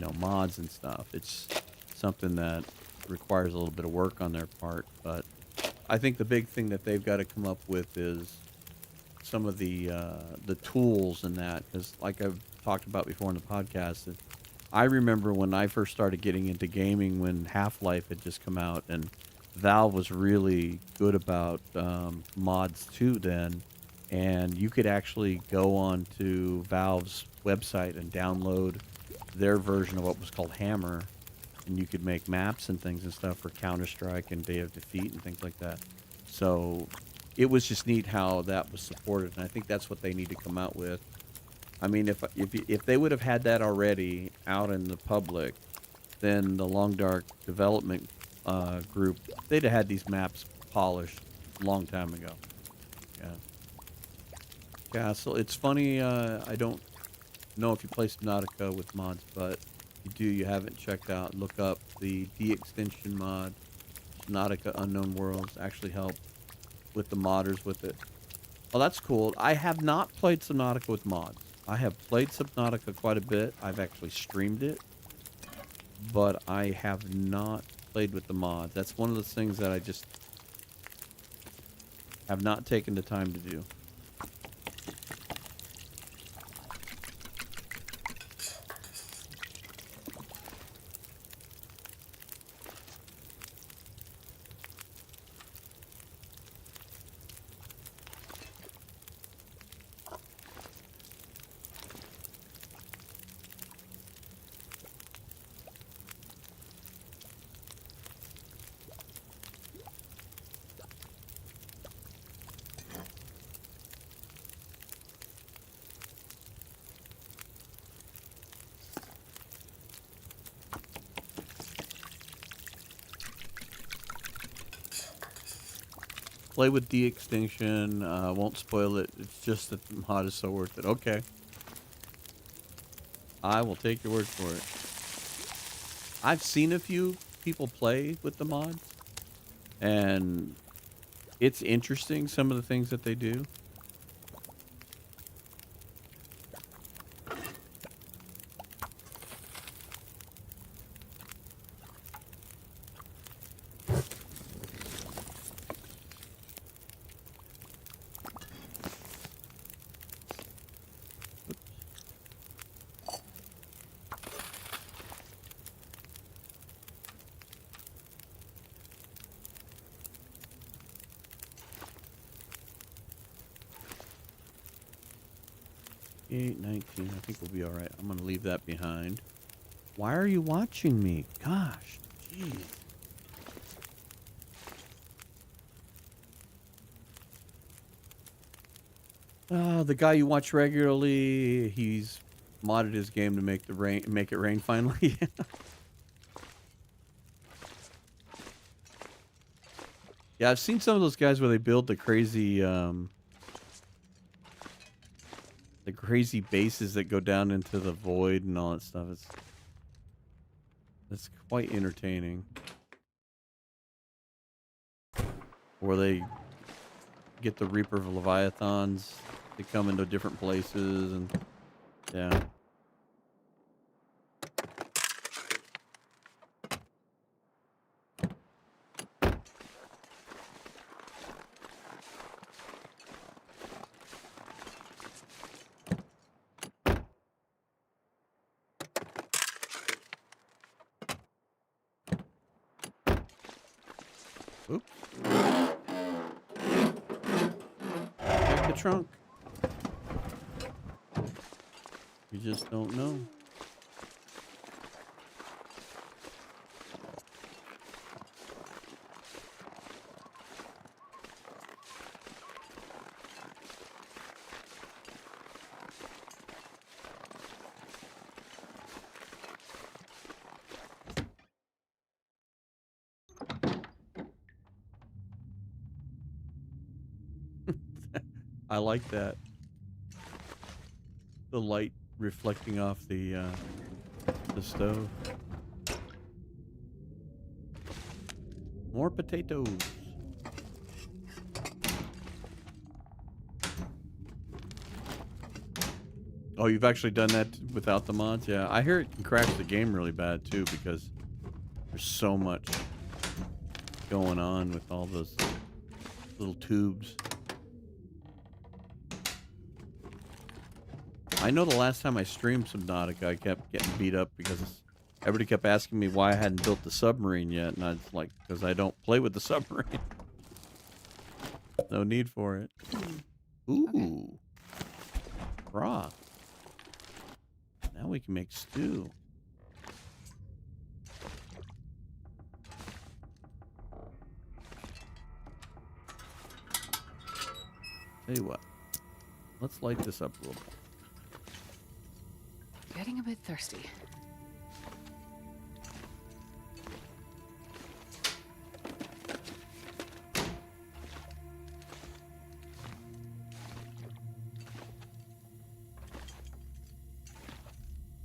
know, mods and stuff. It's something that requires a little bit of work on their part, but I think the big thing that they've got to come up with is some of the tools and that, because like I've talked about before in the podcast, I remember when I first started getting into gaming when Half-Life had just come out, and Valve was really good about mods too then, and you could actually go on to Valve's website and download their version of what was called Hammer, and you could make maps and things and stuff for Counter-Strike and Day of Defeat and things like that. So it was just neat how that was supported, and I think that's what they need to come out with. I mean, if they would have had that already out in the public, then the Long Dark development group, they'd have had these maps polished a long time ago. Yeah. Yeah, so it's funny, I don't know if you play Subnautica with mods, but you haven't checked out, look up the de-extension mod. Subnautica Unknown Worlds actually help with the modders with it. Oh, that's cool. I have not played Subnautica with mods. I have played Subnautica quite a bit. I've actually streamed it, but I have not played with the mods. That's one of those things that I just have not taken the time to do. Play with de-extinction. Won't spoil it. It's just that the mod is so worth it. Okay. I will take your word for it. I've seen a few people play with the mods, and it's interesting, some of the things that they do. 28, 19. I think we'll be all right. I'm going to leave that behind. Why are you watching me? Gosh, jeez. The guy you watch regularly, he's modded his game to make it rain finally. Yeah, I've seen some of those guys where they build the crazy bases that go down into the void and all that stuff. It's quite entertaining. Or they get the Reaper of Leviathans. They come into different places and yeah. Oops. Check the trunk. You just don't know. I like that. The light reflecting off the stove. More potatoes. Oh, you've actually done that without the mods? Yeah, I hear it can crash the game really bad too because there's so much going on with all those little tubes. I know the last time I streamed Subnautica, I kept getting beat up because everybody kept asking me why I hadn't built the submarine yet, and I was like, because I don't play with the submarine. No need for it. Ooh. Okay. Broth. Now we can make stew. Tell you what. Let's light this up a little bit. Getting a bit thirsty.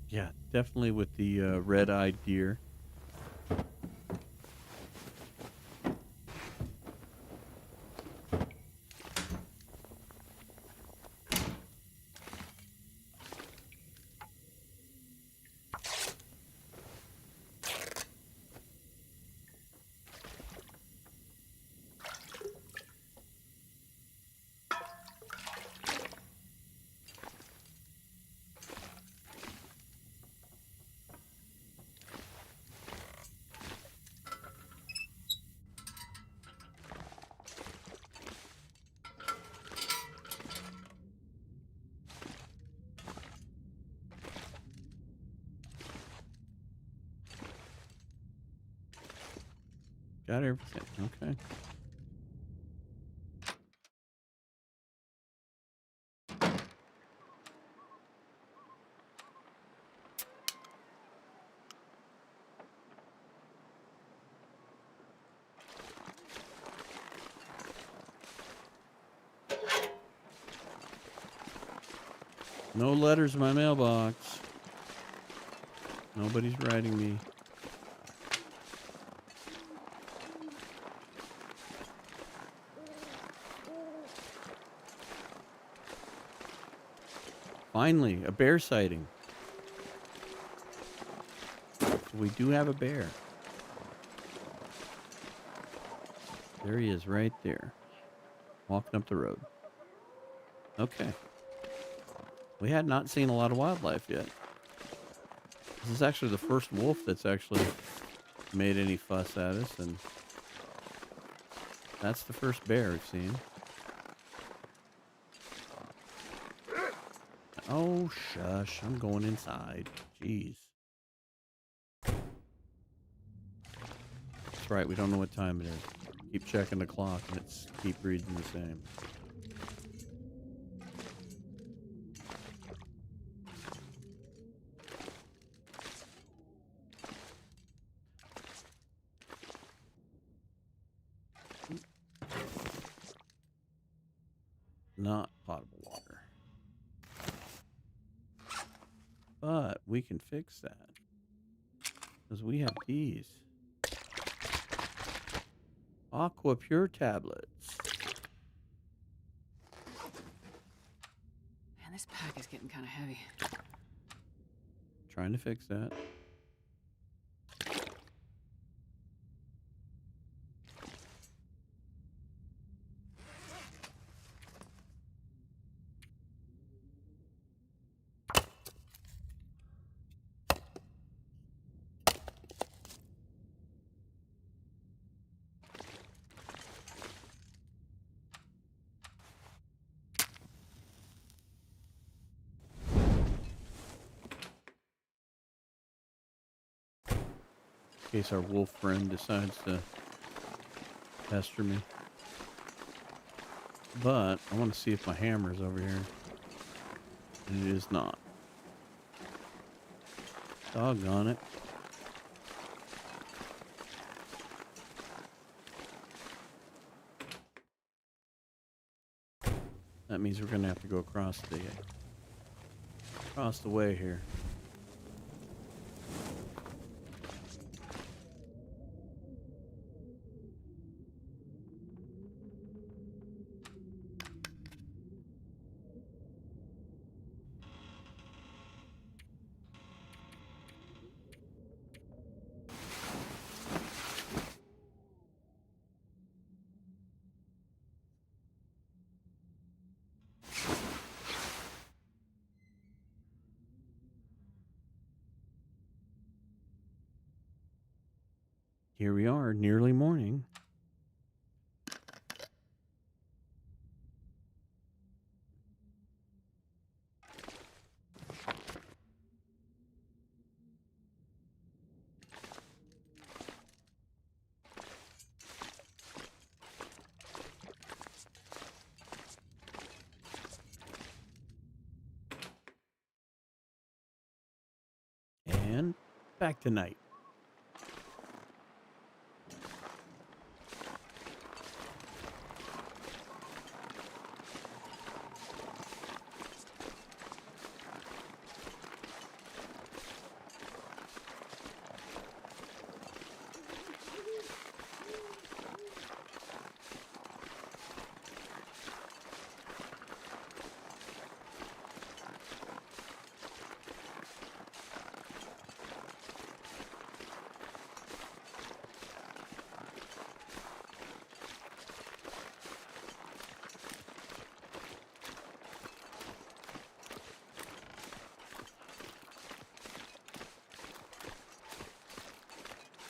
Yeah, definitely with the red-eyed deer. Got everything. Okay. No letters in my mailbox. Nobody's writing me. Finally, a bear sighting. So we do have a bear. There he is right there. Walking up the road. Okay. We had not seen a lot of wildlife yet. This is actually the first wolf that's actually made any fuss at us, and that's the first bear we've seen. Oh, shush. I'm going inside. Jeez. That's right. We don't know what time it is. Keep checking the clock and it's keep reading the same. Not potable water. But we can fix that. Because we have these. Aqua Pure tablets. Man, this pack is getting kind of heavy. Trying to fix that. In case our wolf friend decides to pester me. But I want to see if my hammer's over here. And it is not. Doggone it. That means we're going to have to go across the way here. Here we are, nearly morning. And back to night.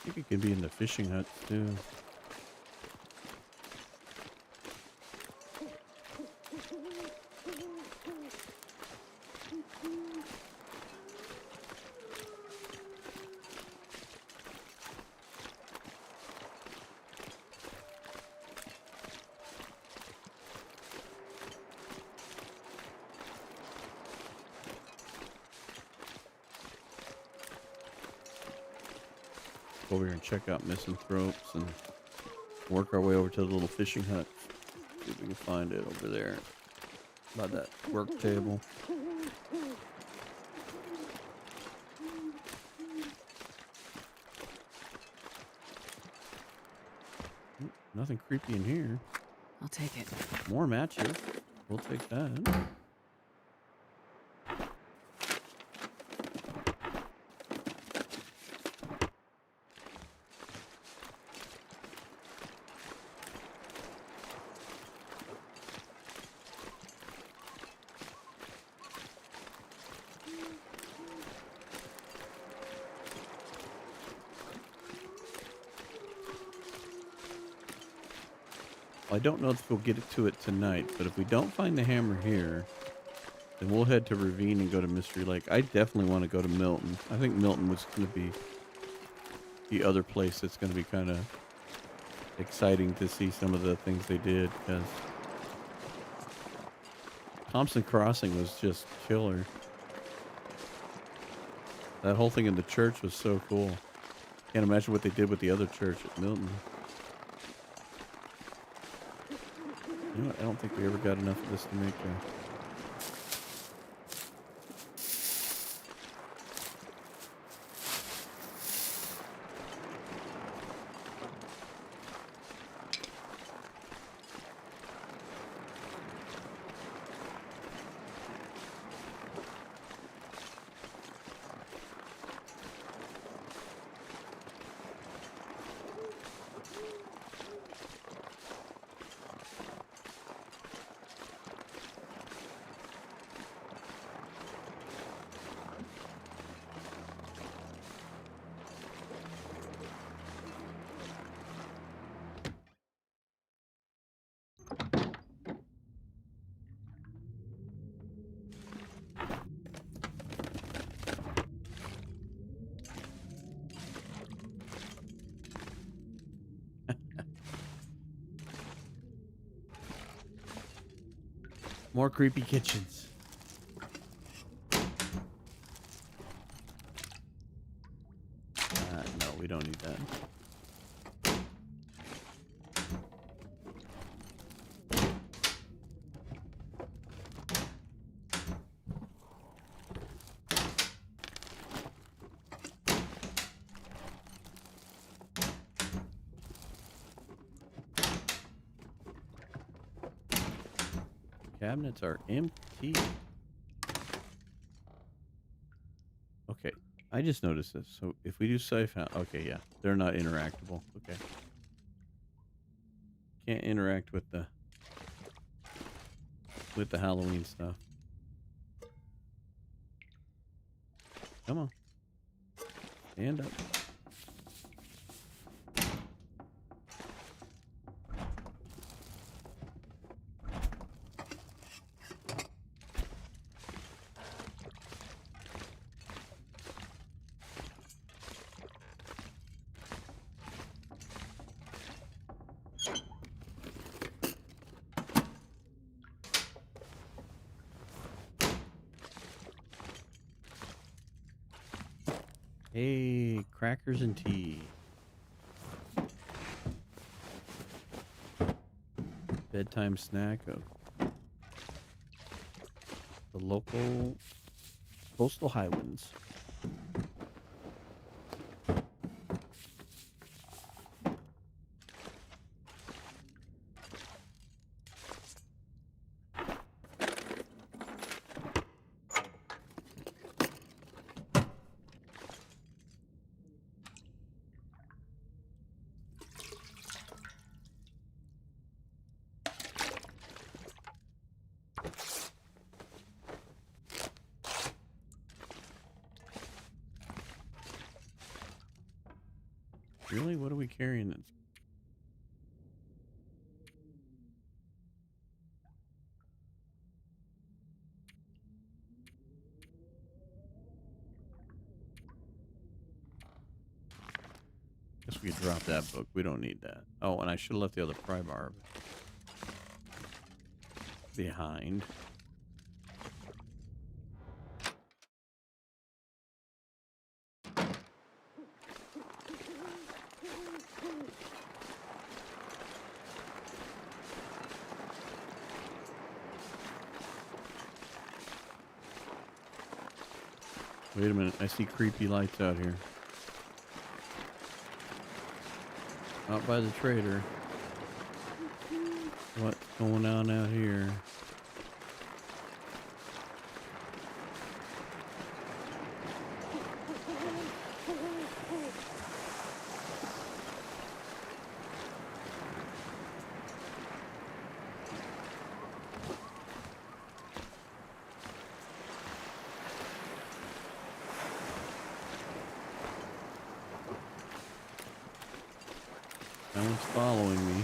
I think it could be in the fishing hut too. Over here and check out misanthropes and work our way over to the little fishing hut. See if we can find it over there by that work table. Nothing creepy in here. I'll take it. More matches. We'll take that. I don't know if we'll get to it tonight, but if we don't find the hammer here, Then we'll head to Ravine and go to Mystery Lake. I definitely want to go to Milton. I think Milton was going to be the other place that's going to be kind of exciting to see some of the things they did because Thompson Crossing was just killer. That whole thing in the church was so cool. Can't imagine what they did with the other church at Milton. You know what? I don't think we ever got enough of this to make a... More creepy kitchens. No, we don't need that. Cabinets are empty. Okay, I just noticed this. So if we do safe house, okay, yeah, they're not interactable. Okay, can't interact with the Halloween stuff. Come on, stand up. Hey, crackers and tea. Bedtime snack of the local coastal highlands. Really? What are we carrying? That's... Guess we could drop that book. We don't need that. Oh, and I should have left the other pry bar behind. Wait a minute. I see creepy lights out here. Out by the trader. What's going on out here? No one's following me.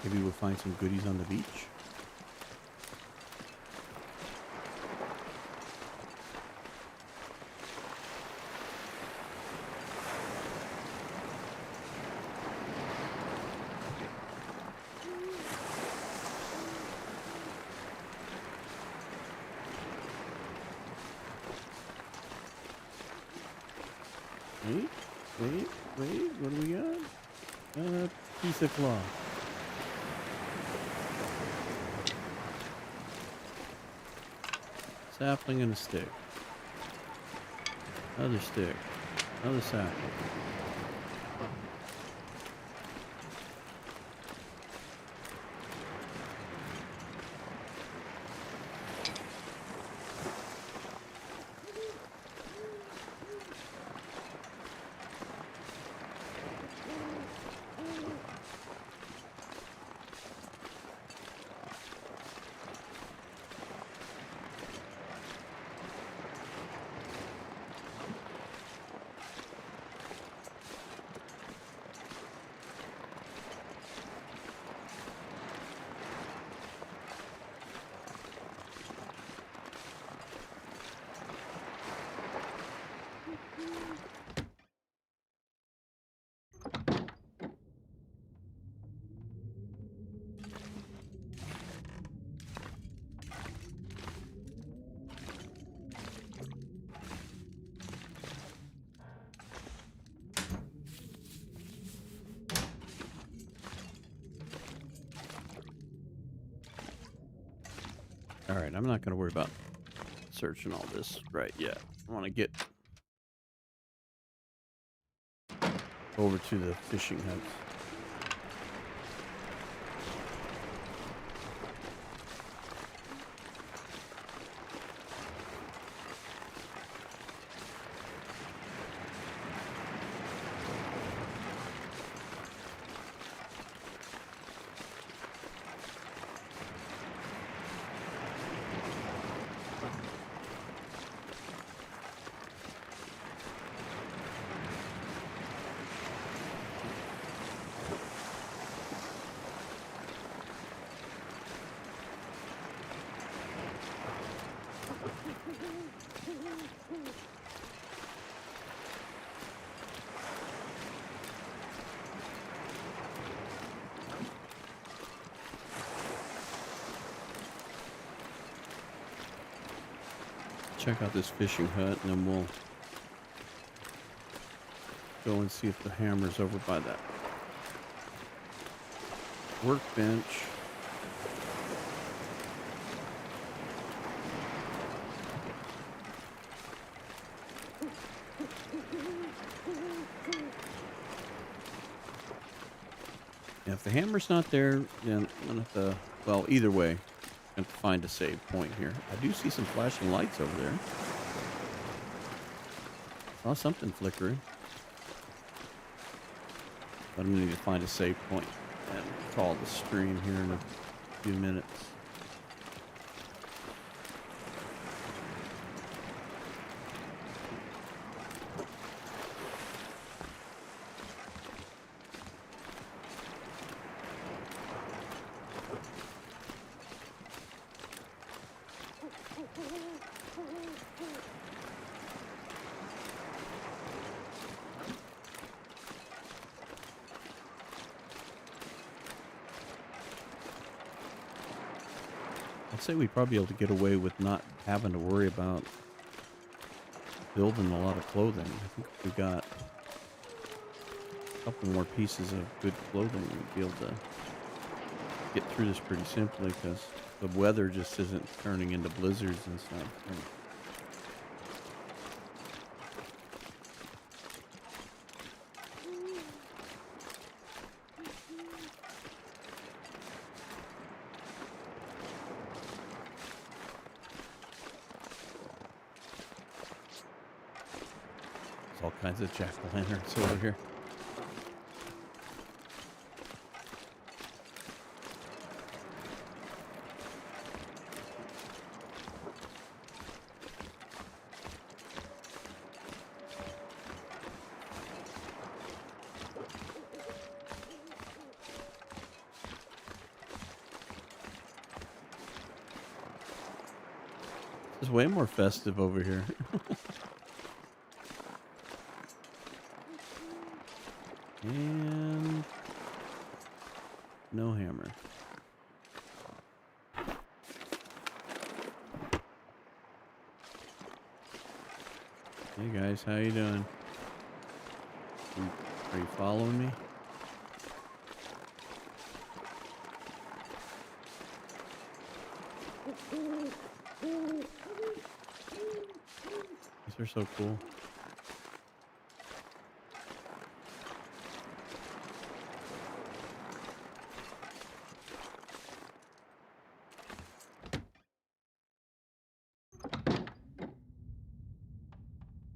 Maybe we'll find some goodies on the beach. Wait, wait. What do we got? Piece of cloth. Sapling and a stick. Another stick. Another sapling. All right, I'm not going to worry about searching all this right yet. I want to get over to the fishing huts. Check out this fishing hut, and then we'll go and see if the hammer's over by that workbench. Yeah, if the hammer's not there, then I'm gonna have to, well, either way, I'm gonna have to find a save point here. I do see some flashing lights over there. Saw something flickering. But I'm gonna need to find a save point and call the stream here in a few minutes. I'd say we'd probably be able to get away with not having to worry about building a lot of clothing. I think if we got a couple more pieces of good clothing, we'd be able to get through this pretty simply because the weather just isn't turning into blizzards and stuff. There's all kinds of jack-o'-lanterns over here. It's way more festive over here. And no hammer. Hey guys, how you doing? You- Are you following me? These are so cool.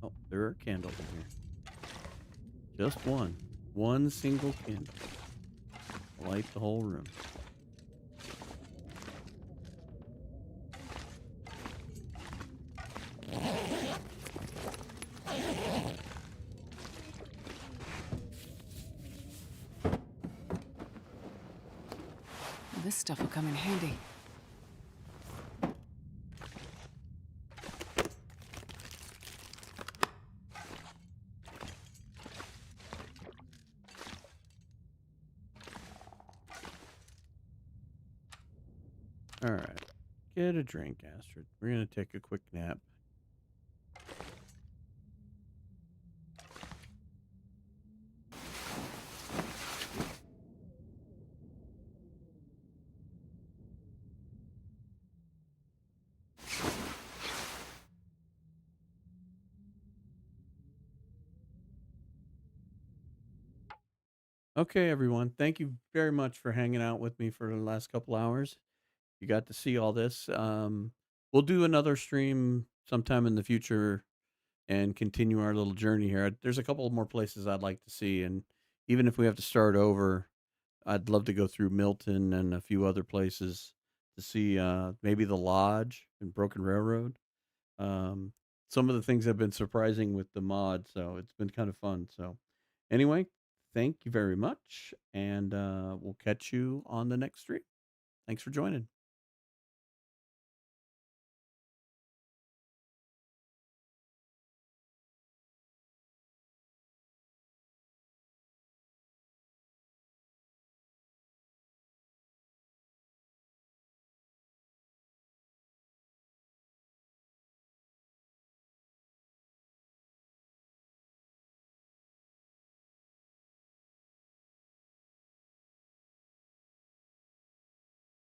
Oh, there are candles in here. Just one. One single candle. Light the whole room. This stuff will come in handy. All right. Get a drink, Astrid. We're going to take a quick nap. Okay, everyone. Thank you very much for hanging out with me for the last couple hours. You got to see all this. We'll do another stream sometime in the future and continue our little journey here. There's a couple more places I'd like to see, and even if we have to start over, I'd love to go through Milton and a few other places to see maybe the Lodge and Broken Railroad. Um, some of the things have been surprising with the mod, so it's been kind of fun. So, anyway, thank you very much, and we'll catch you on the next stream. Thanks for joining.